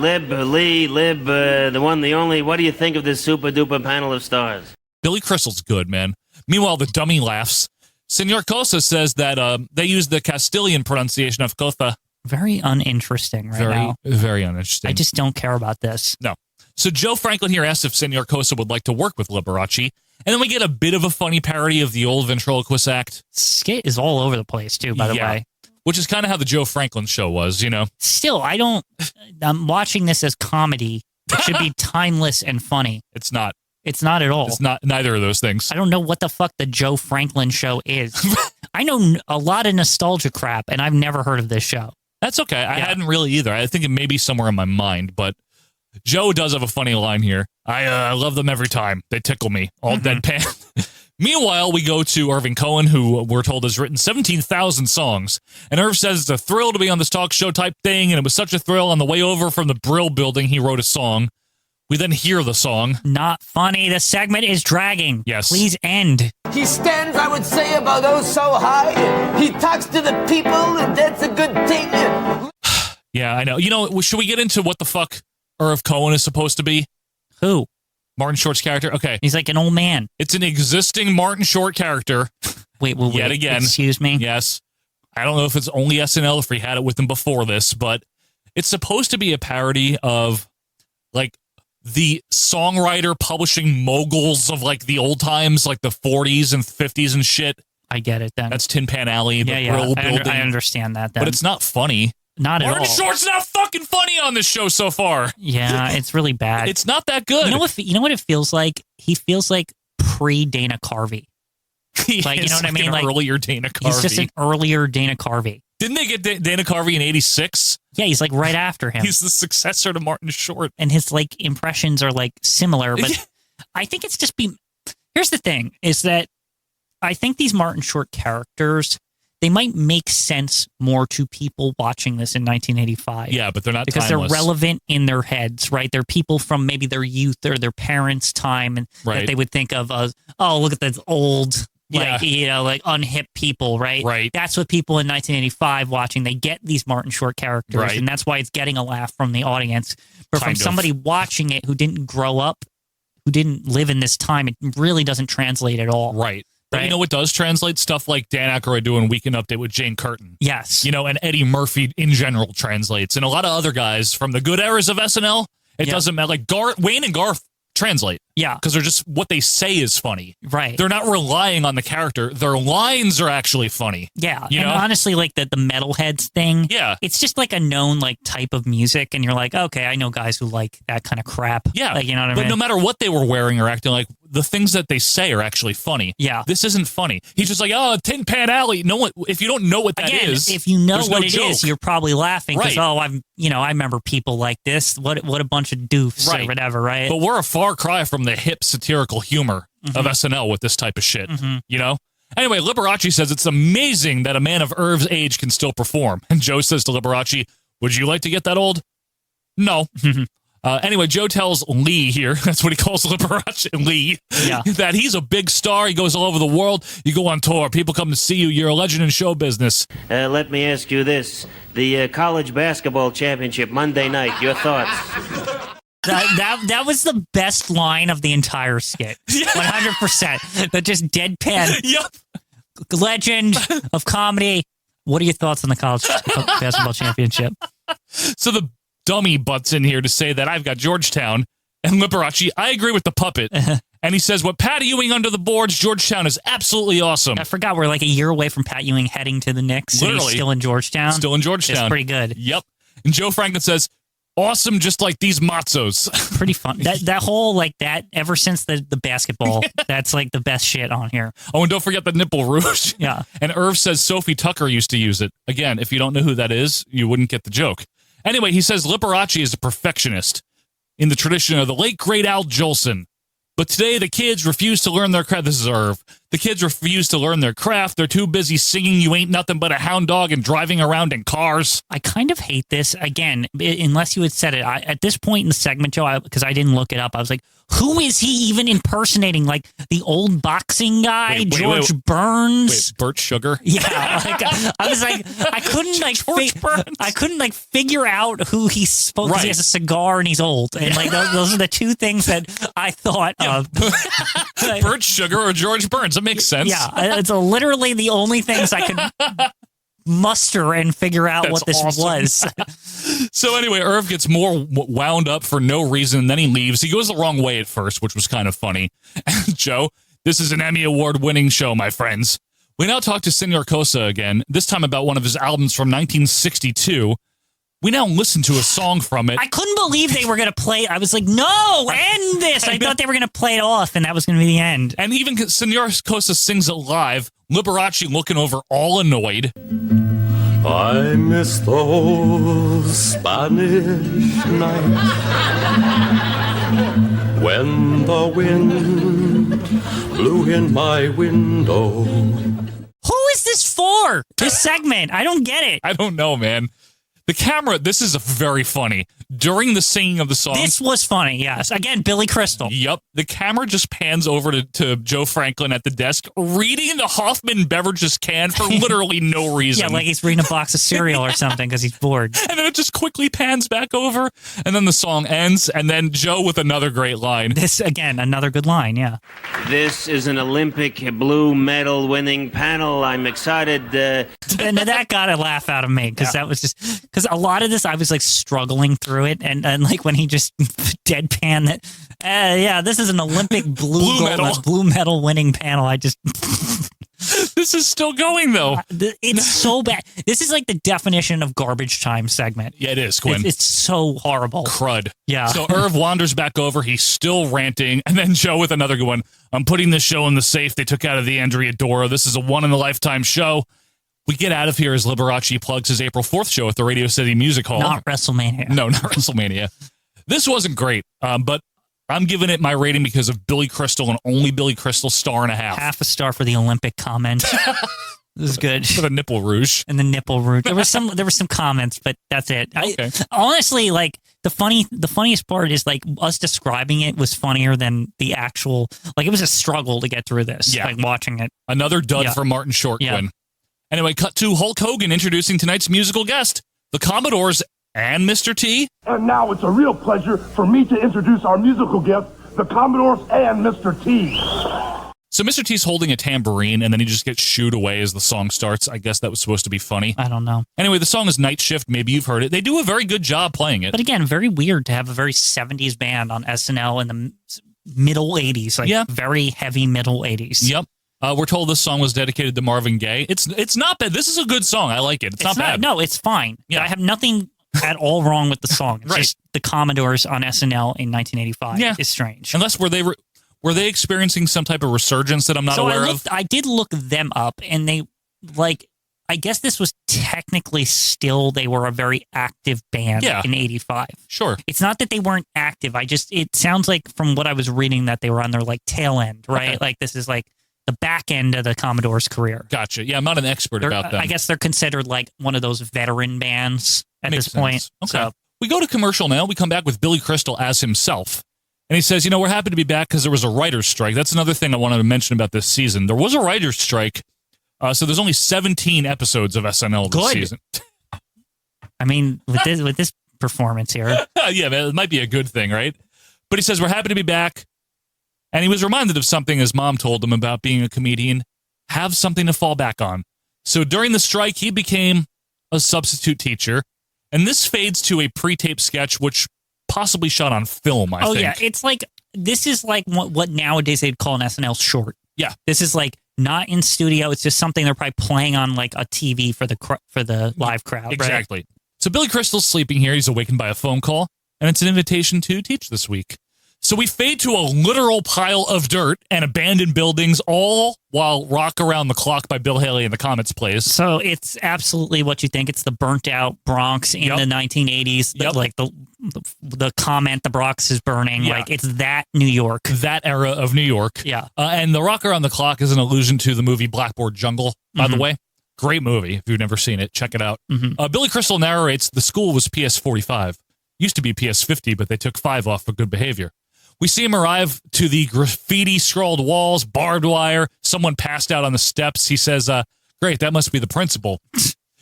one, the only. What do you think of this super duper panel of stars? Billy Crystal's good, man. Meanwhile, the dummy laughs. Senor Cosa says that they use the Castilian pronunciation of Cosa. Very uninteresting now. Very uninteresting. I just don't care about this. No. So Joe Franklin here asks if Senor Cosa would like to work with Liberace. And then we get a bit of a funny parody of the old ventriloquist act. Skit is all over the place, too, by the way. Which is kind of how the Joe Franklin show was, you know? Still, I'm watching this as comedy. It should be timeless and funny. It's not. It's not at all. It's not neither of those things. I don't know what the fuck the Joe Franklin show is. I know a lot of nostalgia crap, and I've never heard of this show. That's okay. I hadn't really either. I think it may be somewhere in my mind, but Joe does have a funny line here. I love them every time. They tickle me. All deadpan. Meanwhile, we go to Irving Cohen, who we're told has written 17,000 songs. And Irv says it's a thrill to be on this talk show type thing, and it was such a thrill. On the way over from the Brill building, he wrote a song. We then hear the song. Not funny. The segment is dragging. Yes. Please end. He stands, I would say, about oh so high. He talks to the people, and that's a good thing. Yeah, I know. You know, should we get into what the fuck Irv Cohen is supposed to be? Who? Martin Short's character? Okay. He's like an old man. It's an existing Martin Short character. Wait. Yet again. Excuse me? Yes. I don't know if it's only SNL, if we had it with him before this, but it's supposed to be a parody of, the songwriter publishing moguls of, the old times, the 40s and 50s and shit. I get it, then. That's Tin Pan Alley, the Brill building. I understand that, then. But it's not funny. Not at all. Martin Short's not fucking funny on this show so far. Yeah, it's really bad. It's not that good. You know what it feels like? He feels like pre-Dana Carvey. You know what I mean? Earlier Dana Carvey. He's just an earlier Dana Carvey. Didn't they get Dana Carvey in 86? Yeah, he's right after him. He's the successor to Martin Short. And his impressions are similar, but I think it's just here's the thing, is that I think these Martin Short characters, they might make sense more to people watching this in 1985. Yeah, but they're not because timeless. They're relevant in their heads, right? They're people from maybe their youth or their parents' time, and that they would think of as, oh, look at this old, unhip people, right? Right. That's what people in 1985 watching, they get these Martin Short characters, and that's why it's getting a laugh from the audience. But from somebody watching it who didn't grow up, who didn't live in this time, it really doesn't translate at all. Right. But you know what does translate? Stuff like Dan Aykroyd doing Weekend Update with Jane Curtin. Yes. And Eddie Murphy in general translates. And a lot of other guys from the good eras of SNL, it doesn't matter. Wayne and Garth translate. Yeah. Because they're just, what they say is funny. Right. They're not relying on the character. Their lines are actually funny. Yeah. You and know? honestly, the metalheads thing. Yeah. It's just a known type of music. And you're like, okay, I know guys who like that kind of crap. Yeah. You know what I mean? But no matter what they were wearing or acting like, the things that they say are actually funny. Yeah. This isn't funny. He's just like, oh, Tin Pan Alley. No one, if you don't know what that is, if you know what no it joke. is, you're probably laughing because, Right. I remember people like this. What a bunch of doofs or whatever, right? But we're a far cry from the hip satirical humor of SNL with this type of shit, you know? Anyway, Liberace says it's amazing that a man of Irv's age can still perform. And Joe says to Liberace, would you like to get that old? No. Anyway, Joe tells Lee here, that's what he calls Liberace, Lee, that he's a big star. He goes all over the world. You go on tour. People come to see you. You're a legend in show business. Let me ask you this. The college basketball championship Monday night, your thoughts? That was the best line of the entire skit. 100%. That just deadpan. Yep. Legend of comedy. What are your thoughts on the college basketball championship? So the dummy butts in here to say that I've got Georgetown and Liberace. I agree with the puppet. And he says, what Pat Ewing under the boards, Georgetown is absolutely awesome. I forgot we're like a year away from Pat Ewing heading to the Knicks. Literally. And he's still in Georgetown. Still in Georgetown. It's pretty good. Yep. And Joe Franklin says, awesome, just like these matzos. Pretty fun. That whole, like that, ever since the basketball, that's like the best shit on here. Oh, and don't forget the nipple rouge. Yeah. And Irv says Sophie Tucker used to use it. Again, if you don't know who that is, you wouldn't get the joke. Anyway, he says Liberace is a perfectionist in the tradition of the late, great Al Jolson. But today, the kids refuse to learn their craft. This is Irv. The kids refuse to learn their craft. They're too busy singing You Ain't Nothing But a Hound Dog and driving around in cars. I kind of hate this. Again, unless you had said it. At this point in the segment, Joe, because I didn't look it up, I was like, who is he even impersonating? Like the old boxing guy, George Burns? Wait, Burt Sugar? Yeah. Like, I was like, I couldn't figure out who he's supposed to. Right. He has a cigar and he's old. And like those are the two things that I thought of. Burt Sugar or George Burns. That makes sense. Yeah. It's literally the only things I could muster and figure out what this was. So anyway, Irv gets more wound up for no reason, then he leaves. He goes the wrong way at first, which was kind of funny. And Joe, this is an Emmy Award-winning show, my friends. We now talk to Senor Cosa again, this time about one of his albums from 1962. We now listen to a song from it. I couldn't believe they were going to play it. I was like, no, end this. I thought they were going to play it off, and that was going to be the end. And even Senor Cosa sings it live, Liberace looking over all annoyed. I miss those Spanish nights when the wind blew in my window. Who is this for? This segment? I don't get it. I don't know, man. The camera, this is very funny. During the singing of the song. This was funny, yes. Again, Billy Crystal. Yep. The camera just pans over to Joe Franklin at the desk, reading the Hoffman beverages can for literally no reason. Yeah, like he's reading a box of cereal or something because he's bored. And then it just quickly pans back over, and then the song ends, and then Joe with another great line. This, again, another good line, yeah. This is an Olympic blue medal winning panel. I'm excited. And that got a laugh out of me because that was just... Because a lot of this, I was like struggling through it, and like when he just deadpan that, this is an Olympic blue medal winning panel. I just this is still going though. It's so bad. This is like the definition of garbage time segment. Yeah, it is, Quinn. It's so horrible. Crud. Yeah. So Irv wanders back over. He's still ranting, and then Joe with another good one. I'm putting this show in the safe they took out of the Andrea Doro. This is a one-in-a-lifetime show. We get out of here as Liberace plugs his April 4th show at the Radio City Music Hall. Not WrestleMania. No, not WrestleMania. This wasn't great, but I'm giving it my rating because of Billy Crystal and only Billy Crystal, 1.5 stars. Half a star for the Olympic comment. This is good. For the nipple rouge. And the nipple rouge. There were some comments, but that's it. Okay. Honestly, like the funniest part is like us describing it was funnier than the actual. Like it was a struggle to get through this. Yeah. Like watching it. Another dud for Martin Short, Quinn. Anyway, cut to Hulk Hogan introducing tonight's musical guest, the Commodores and Mr. T. And now it's a real pleasure for me to introduce our musical guest, the Commodores and Mr. T. So Mr. T's holding a tambourine, and then he just gets shooed away as the song starts. I guess that was supposed to be funny. I don't know. Anyway, the song is Night Shift. Maybe you've heard it. They do a very good job playing it. But again, very weird to have a very 70s band on SNL in the middle 80s. Like very heavy middle 80s. Yep. We're told this song was dedicated to Marvin Gaye. It's not bad. This is a good song. I like it. It's not bad. No, it's fine. Yeah. I have nothing at all wrong with the song. It's just the Commodores on SNL in 1985 is strange. Unless were they experiencing some type of resurgence that I'm not aware of? I did look them up, and they I guess this was technically still they were a very active band in 85. Sure. It's not that they weren't active. It sounds like from what I was reading that they were on their like tail end, right? Okay. Like this is like the back end of the Commodore's career. Gotcha. Yeah, I'm not an expert about them. I guess they're considered like one of those veteran bands at this point. Okay. So, We go to commercial now. We come back with Billy Crystal as himself. And he says, we're happy to be back because there was a writer's strike. That's another thing I wanted to mention about this season. There was a writer's strike, so there's only 17 episodes of SNL this season. I mean, with this performance here. Yeah, man, it might be a good thing, right? But he says, we're happy to be back. And he was reminded of something his mom told him about being a comedian. Have something to fall back on. So during the strike, he became a substitute teacher. And this fades to a pre-taped sketch, which possibly shot on film, I think. Oh, yeah. It's like, this is like what nowadays they'd call an SNL short. Yeah. This is like not in studio. It's just something they're probably playing on like a TV for the live crowd. Exactly. Right? So Billy Crystal's sleeping here. He's awakened by a phone call, and it's an invitation to teach this week. So we fade to a literal pile of dirt and abandoned buildings, all while Rock Around the Clock by Bill Haley in the Comets plays. So it's absolutely what you think. It's the burnt out Bronx in the 1980s. Yep. Like the comment, the Bronx is burning. Yeah. Like it's that New York. That era of New York. Yeah. And the Rock Around the Clock is an allusion to the movie Blackboard Jungle, by the way. Great movie. If you've never seen it, check it out. Billy Crystal narrates the school was PS45. Used to be PS50, but they took 5 off for good behavior. We see him arrive to the graffiti-scrawled walls, barbed wire, someone passed out on the steps. He says, great, that must be the principal.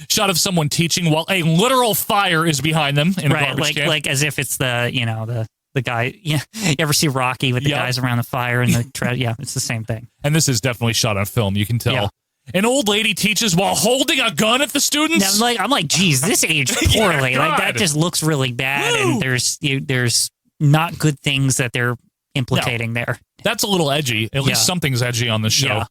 Shot of someone teaching while a literal fire is behind them in a garbage can. Like as if it's the guy. Yeah, you ever see Rocky with the guys around the fire and the yeah, it's the same thing. And this is definitely shot on film. You can tell. Yeah. An old lady teaches while holding a gun at the students. Now, I'm like, geez, this aged poorly. Like that just looks really bad, and there's not good things that they're implicating there. That's a little edgy. At least something's edgy on the show. Yeah.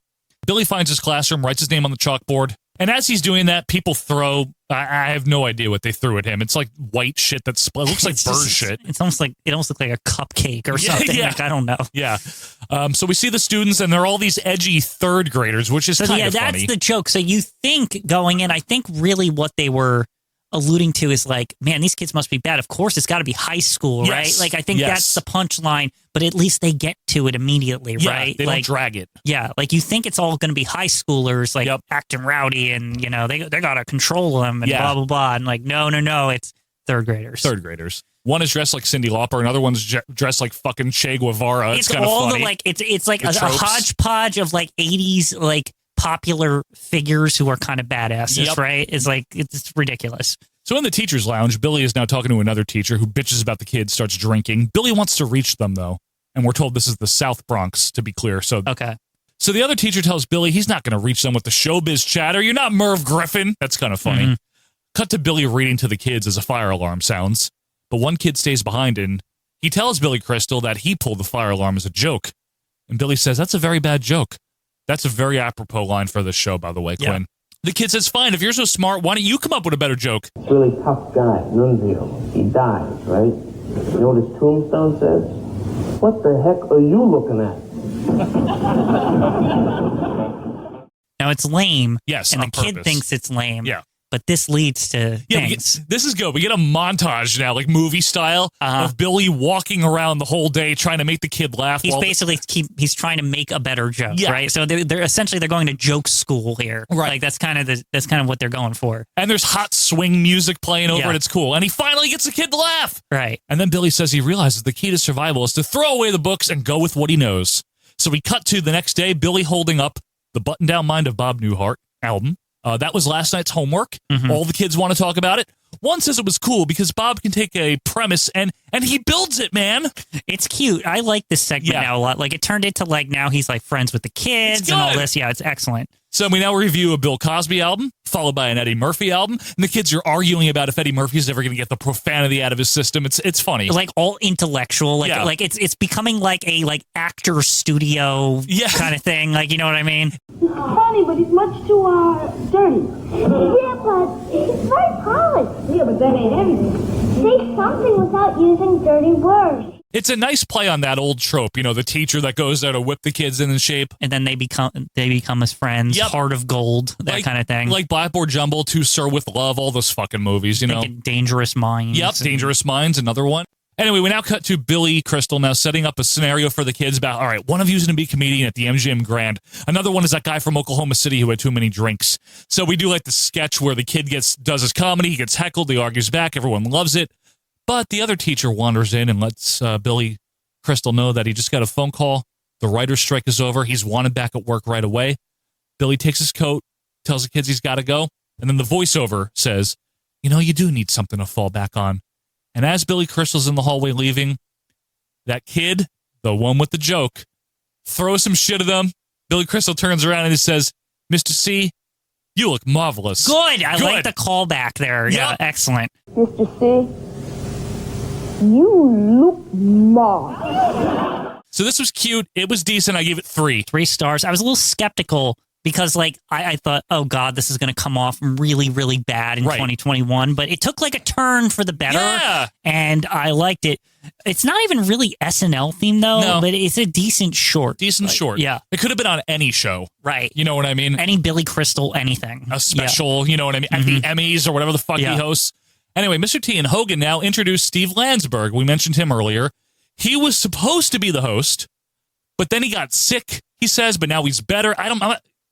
Billy finds his classroom, writes his name on the chalkboard, and as he's doing that, people throw. I have no idea what they threw at him. It's like white shit that's split. It looks like bird shit. It almost looks like a cupcake or something. Yeah. Like, I don't know. Yeah. So we see the students, and they're all these edgy third graders, which is kind of funny. Yeah, that's the joke. So you think going in, I think really what they were alluding to is like, man, these kids must be bad. Of course, it's got to be high school, right? Like, I think that's the punchline, but at least they get to it immediately, right? They don't drag it. Yeah, like you think it's all going to be high schoolers, like acting rowdy, and they got to control them and blah blah blah, and like no, it's third graders. Third graders. One is dressed like Cyndi Lauper, another one's dressed like fucking Che Guevara. It's kind of funny. It's like a hodgepodge of like 80s like popular figures who are kind of badasses, right? It's ridiculous. So in the teacher's lounge, Billy is now talking to another teacher who bitches about the kids, starts drinking. Billy wants to reach them, though, and we're told this is the South Bronx, to be clear. So So the other teacher tells Billy he's not going to reach them with the showbiz chatter. You're not Merv Griffin. That's kind of funny. Cut to Billy reading to the kids as a fire alarm sounds, but one kid stays behind, and he tells Billy Crystal that he pulled the fire alarm as a joke. And Billy says, that's a very bad joke. That's a very apropos line for this show, by the way, Quinn. The kid says, fine, if you're so smart, why don't you come up with a better joke? Really tough guy, Nunzio. He dies, right? You know what his tombstone says? What the heck are you looking at? Now, it's lame. Yes, and the kid purpose. thinks it's lame. Yeah. But this leads to things. This is good. We get a montage now, like movie style, of Billy walking around the whole day trying to make the kid laugh. He's basically he's trying to make a better joke, right? So they're essentially going to joke school here, right? Like that's kind of what they're going for. And there's hot swing music playing over it. It's cool. And he finally gets the kid to laugh, right? And then Billy says he realizes the key to survival is to throw away the books and go with what he knows. So we cut to the next day, Billy holding up the Button-Down Mind of Bob Newhart album. That was last night's homework. All the kids want to talk about it. One says it was cool because Bob can take a premise and he builds it, man. It's cute. I like this segment now a lot. Like it turned into like now he's like friends with the kids and all this. Yeah, it's excellent. So we now review a Bill Cosby album, followed by an Eddie Murphy album, and the kids are arguing about if Eddie Murphy's ever going to get the profanity out of his system. It's funny, like all intellectual, like it's becoming like a actor studio kind of thing. Like you know what I mean? He's funny, but he's much too dirty. Yeah, but he's very polished. Yeah, but that ain't everything. Say something without using dirty words. It's a nice play on that old trope, the teacher that goes there to whip the kids into shape. And then they become his friends, Heart of Gold, that kind of thing. Like Blackboard Jumble, To Sir with Love, all those fucking movies, Dangerous Minds. Yep, Dangerous Minds, another one. Anyway, we now cut to Billy Crystal now setting up a scenario for the kids about, all right, one of you is going to be a comedian at the MGM Grand. Another one is that guy from Oklahoma City who had too many drinks. So we do like the sketch where the kid does his comedy, he gets heckled, he argues back, everyone loves it. But the other teacher wanders in and lets Billy Crystal know that he just got a phone call. The writer's strike is over. He's wanted back at work right away. Billy takes his coat, tells the kids he's got to go. And then the voiceover says, you do need something to fall back on. And as Billy Crystal's in the hallway leaving, that kid, the one with the joke, throws some shit at them. Billy Crystal turns around and he says, Mr. C, you look marvelous. Good. I like the callback there. Yeah, excellent. Mr. C, you look marvelous. So this was cute. It was decent. I gave it 3. 3 stars. I was a little skeptical because, I thought, oh, God, this is going to come off really, really bad in 2021. But it took, a turn for the better. Yeah. And I liked it. It's not even really SNL themed, though, but it's a decent short. Short. Yeah. It could have been on any show. Right. You know what I mean? Any Billy Crystal, anything. A special, you know what I mean? At the Emmys or whatever the fuck he hosts. Anyway, Mr. T and Hogan now introduced Steve Landsberg. We mentioned him earlier. He was supposed to be the host, but then he got sick, he says, but now he's better.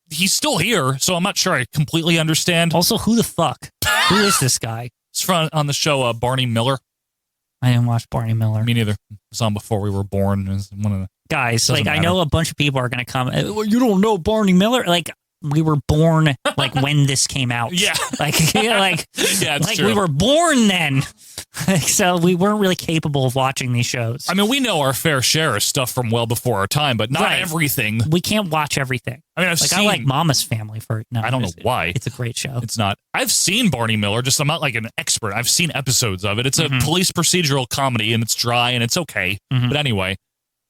He's still here, so I'm not sure I completely understand. Also, who the fuck? Who is this guy? It's from on the show Barney Miller. I didn't watch Barney Miller. Me neither. It was on before we were born. It was one of the guys. I know a bunch of people are going to come. Well, you don't know Barney Miller? We were born when this came out. Yeah. It's true. We were born then. So we weren't really capable of watching these shows. I mean, we know our fair share of stuff from well before our time, but not everything. We can't watch everything. I mean, I like Mama's Family for it. No, I don't know why. It's a great show. It's not. I've seen Barney Miller, just I'm not an expert. I've seen episodes of it. It's a police procedural comedy, and it's dry, and it's okay. But anyway,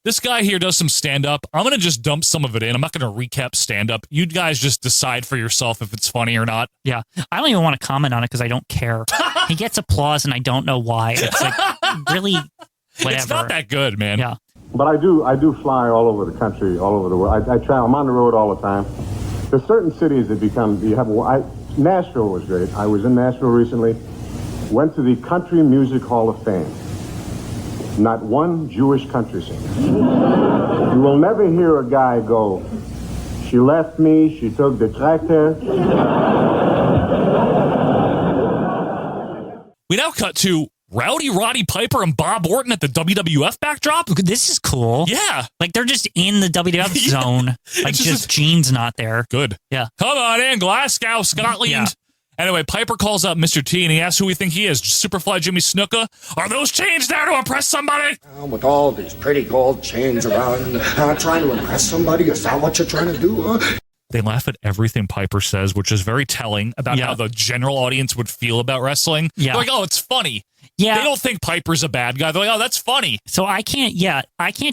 this guy here does some stand-up. I'm going to just dump some of it in. I'm not going to recap stand-up. You guys just decide for yourself if it's funny or not. Yeah. I don't even want to comment on it because I don't care. He gets applause, and I don't know why. It's really whatever. It's not that good, man. Yeah. But I do fly all over the country, all over the world. I travel. I'm on the road all the time. There's certain cities that Nashville was great. I was in Nashville recently. Went to the Country Music Hall of Fame. Not one Jewish country singer. You will never hear a guy go, she left me, she took the tractor. We now cut to Rowdy Roddy Piper and Bob Orton at the WWF backdrop. This is cool. Yeah. They're just in the WWF zone. Just Gene's not there. Good. Yeah. Come on in, Glasgow, Scotland. Yeah. Anyway, Piper calls up Mr. T and he asks who we think he is. Superfly Jimmy Snuka? Are those chains there to impress somebody? With all these pretty gold chains around, trying to impress somebody? Is that what you're trying to do? They laugh at everything Piper says, which is very telling about how the general audience would feel about wrestling. Yeah. They're like, oh, it's funny. Yeah. They don't think Piper's a bad guy. They're like, oh, that's funny. So I can't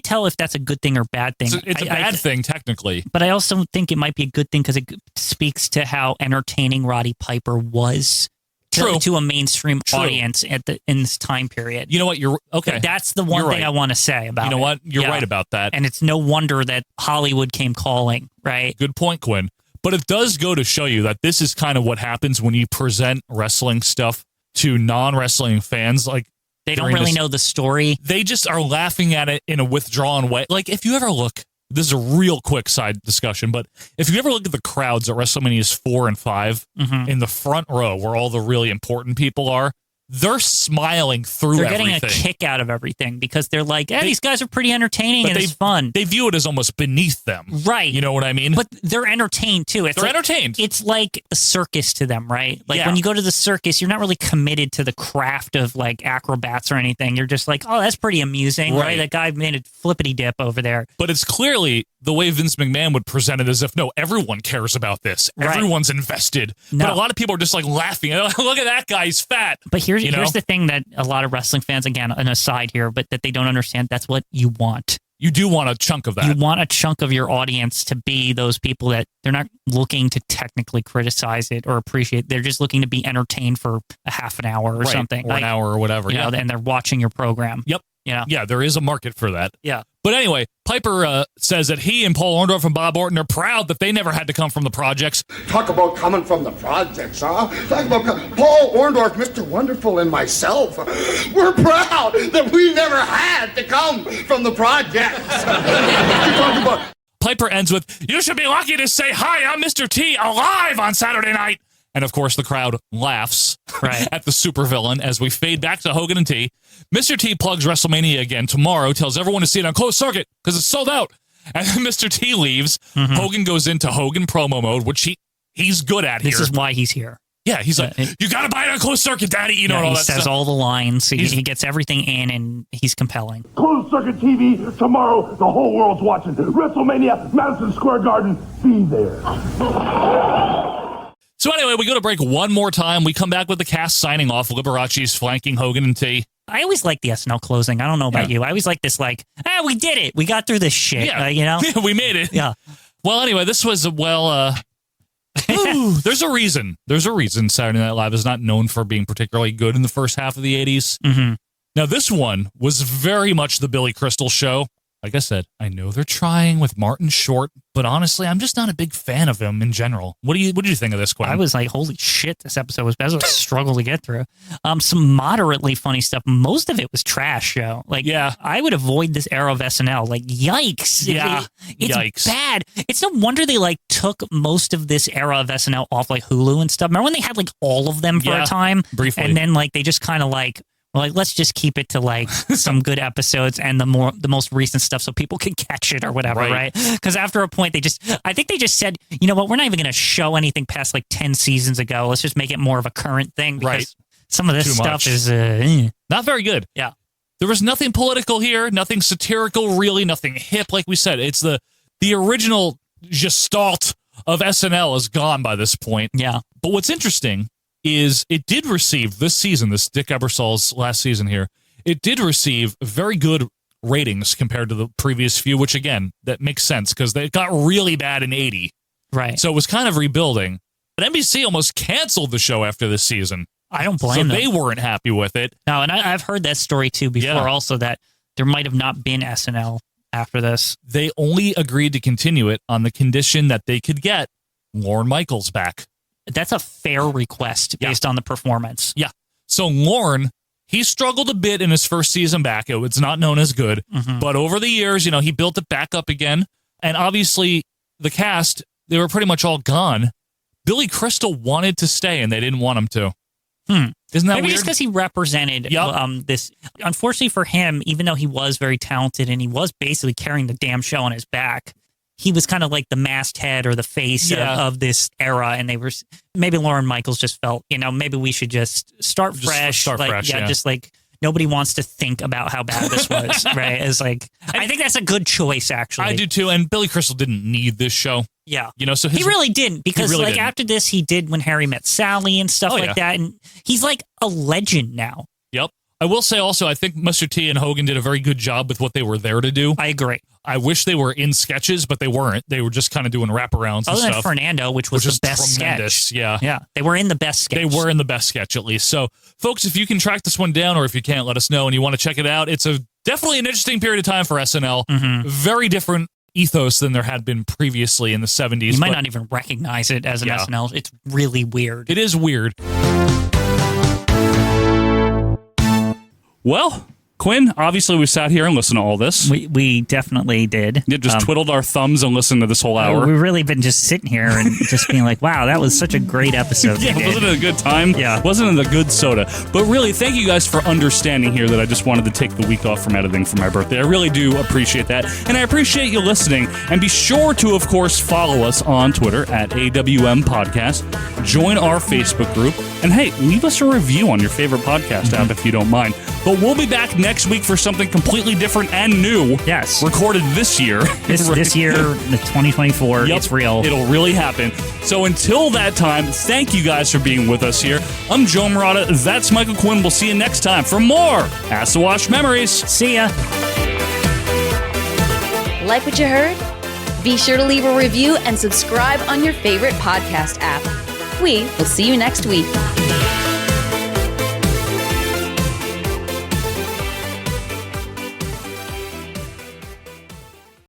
tell if that's a good thing or bad thing. It's a bad thing, technically. But I also think it might be a good thing because it speaks to how entertaining Roddy Piper was to a mainstream audience in this time period. You know what? You're okay. That's the one thing I want to say about it. You know what? You're right about that. And it's no wonder that Hollywood came calling, right? Good point, Quinn. But it does go to show you that this is kind of what happens when you present wrestling stuff to non-wrestling fans. They don't really know the story. They just are laughing at it in a withdrawn way. If you ever look, this is a real quick side discussion, but if you ever look at the crowds at WrestleMania's 4 and 5 in the front row where all the really important people are, they're smiling through everything. They're getting a kick out of everything because they're like, hey, these guys are pretty entertaining and it's fun. They view it as almost beneath them. Right. You know what I mean? But they're entertained too. They're entertained. It's like a circus to them, right? When you go to the circus, you're not really committed to the craft of acrobats or anything. You're just like, oh, that's pretty amusing, right? That guy made a flippity dip over there. But it's clearly the way Vince McMahon would present it as if, no, everyone cares about this. Right. Everyone's invested. No. But a lot of people are just laughing. Look at that guy, he's fat. But here's the thing that a lot of wrestling fans, again, an aside here, but that they don't understand, that's what you want. You do want a chunk of that. You want a chunk of your audience to be those people that they're not looking to technically criticize it or appreciate. They're just looking to be entertained for a half an hour or something. Or an hour or whatever. You know, and they're watching your program. Yep. Yeah, there is a market for that. Yeah. But anyway, Piper says that he and Paul Orndorff and Bob Orton are proud that they never had to come from the projects. Talk about coming from the projects, huh? Talk about Paul Orndorff, Mr. Wonderful, and myself. We're proud that we never had to come from the projects. Talk about. Piper ends with, you should be lucky to say, hi, I'm Mr. T, alive on Saturday night. And of course, the crowd laughs at the supervillain as we fade back to Hogan and T. Mr. T plugs WrestleMania again tomorrow, tells everyone to see it on closed circuit because it's sold out. And then Mr. T leaves. Hogan goes into Hogan promo mode, which he's good at here. This is why he's here. Yeah, he's like, you got to buy it on closed circuit, Daddy. You know, and all he that says stuff. all the lines. He gets everything in, and he's compelling. Closed circuit TV tomorrow. The whole world's watching. WrestleMania, Madison Square Garden. Be there. So anyway, we go to break one more time. We come back with the cast signing off. Liberace's flanking Hogan and T. I always like the SNL closing. I don't know about you. I always like this, we did it. We got through this shit. Yeah. You know? We made it. Yeah. Well, anyway, this was, there's a reason. There's a reason Saturday Night Live is not known for being particularly good in the first half of the 80s. Mm-hmm. Now, this one was very much the Billy Crystal show. Like I said, I know they're trying with Martin Short, but honestly, I'm just not a big fan of him in general. What did you think of this, Quinn? I was like, holy shit, this episode was best. It was a struggle to get through. Some moderately funny stuff. Most of it was trash, yo. I would avoid this era of SNL. Like, yikes. Yeah. It's yikes. bad. It's no wonder they took most of this era of SNL off Hulu and stuff. Remember when they had all of them for a time? Briefly. And then they just kind of let's just keep it to some good episodes and the most recent stuff so people can catch it or whatever, right? Because after a point, I think they just said, you know what, we're not even going to show anything past 10 seasons ago. Let's just make it more of a current thing because some of this stuff is not very good. Yeah. There was nothing political here, nothing satirical, really, nothing hip. Like we said, it's the original gestalt of SNL is gone by this point. Yeah. But what's interesting is it did receive this season, this Dick Ebersol's last season here, it did receive very good ratings compared to the previous few, which again, that makes sense because they got really bad in 80. Right. So it was kind of rebuilding. But NBC almost canceled the show after this season. I don't blame them. So they weren't happy with it. No, and I've heard that story too before also that there might have not been SNL after this. They only agreed to continue it on the condition that they could get Lorne Michaels back. That's a fair request based on the performance. Yeah. So Lorne, he struggled a bit in his first season back. It's not known as good. Mm-hmm. But over the years, he built it back up again. And obviously, the cast, they were pretty much all gone. Billy Crystal wanted to stay, and they didn't want him to. Isn't that Maybe weird? just because he represented this. Unfortunately for him, even though he was very talented and he was basically carrying the damn show on his back, he was kind of like the masthead or the face of this era. And maybe Lorne Michaels just felt, maybe we should just start fresh. Just nobody wants to think about how bad this was, right? It's I think that's a good choice, actually. I do too. And Billy Crystal didn't need this show. Yeah. So he really didn't because didn't. After this, he did When Harry Met Sally and stuff that. And he's a legend now. Yep. I will say also, I think Mr. T and Hogan did a very good job with what they were there to do. I agree. I wish they were in sketches, but they weren't. They were just kind of doing wraparounds and stuff. Other than Fernando, which was the best tremendous. sketch. Yeah. Yeah. They were in the best sketch. They were in the best sketch, at least. So, folks, if you can track this one down or if you can't, let us know and you want to check it out. It's definitely an interesting period of time for SNL. Mm-hmm. Very different ethos than there had been previously in the 70s. You might not even recognize it as an SNL. It's really weird. It is weird. Well, Quinn, obviously we sat here and listened to all this. We definitely did. Yeah, just twiddled our thumbs and listened to this whole hour. We've really been just sitting here and just being like, wow, that was such a great episode. Wasn't it a good time? Yeah. Wasn't it a good soda? But really, thank you guys for understanding here that I just wanted to take the week off from editing for my birthday. I really do appreciate that. And I appreciate you listening. And be sure to, of course, follow us on Twitter at AWM Podcast. Join our Facebook group. And hey, leave us a review on your favorite podcast app if you don't mind. But we'll be back next week for something completely different and new. Yes. Recorded this year. This year, the 2024, it's real. It'll really happen. So until that time, thank you guys for being with us here. I'm Joe Murata. That's Michael Quinn. We'll see you next time for more Acid Wash Memories. See ya. Like what you heard? Be sure to leave a review and subscribe on your favorite podcast app. We will see you next week.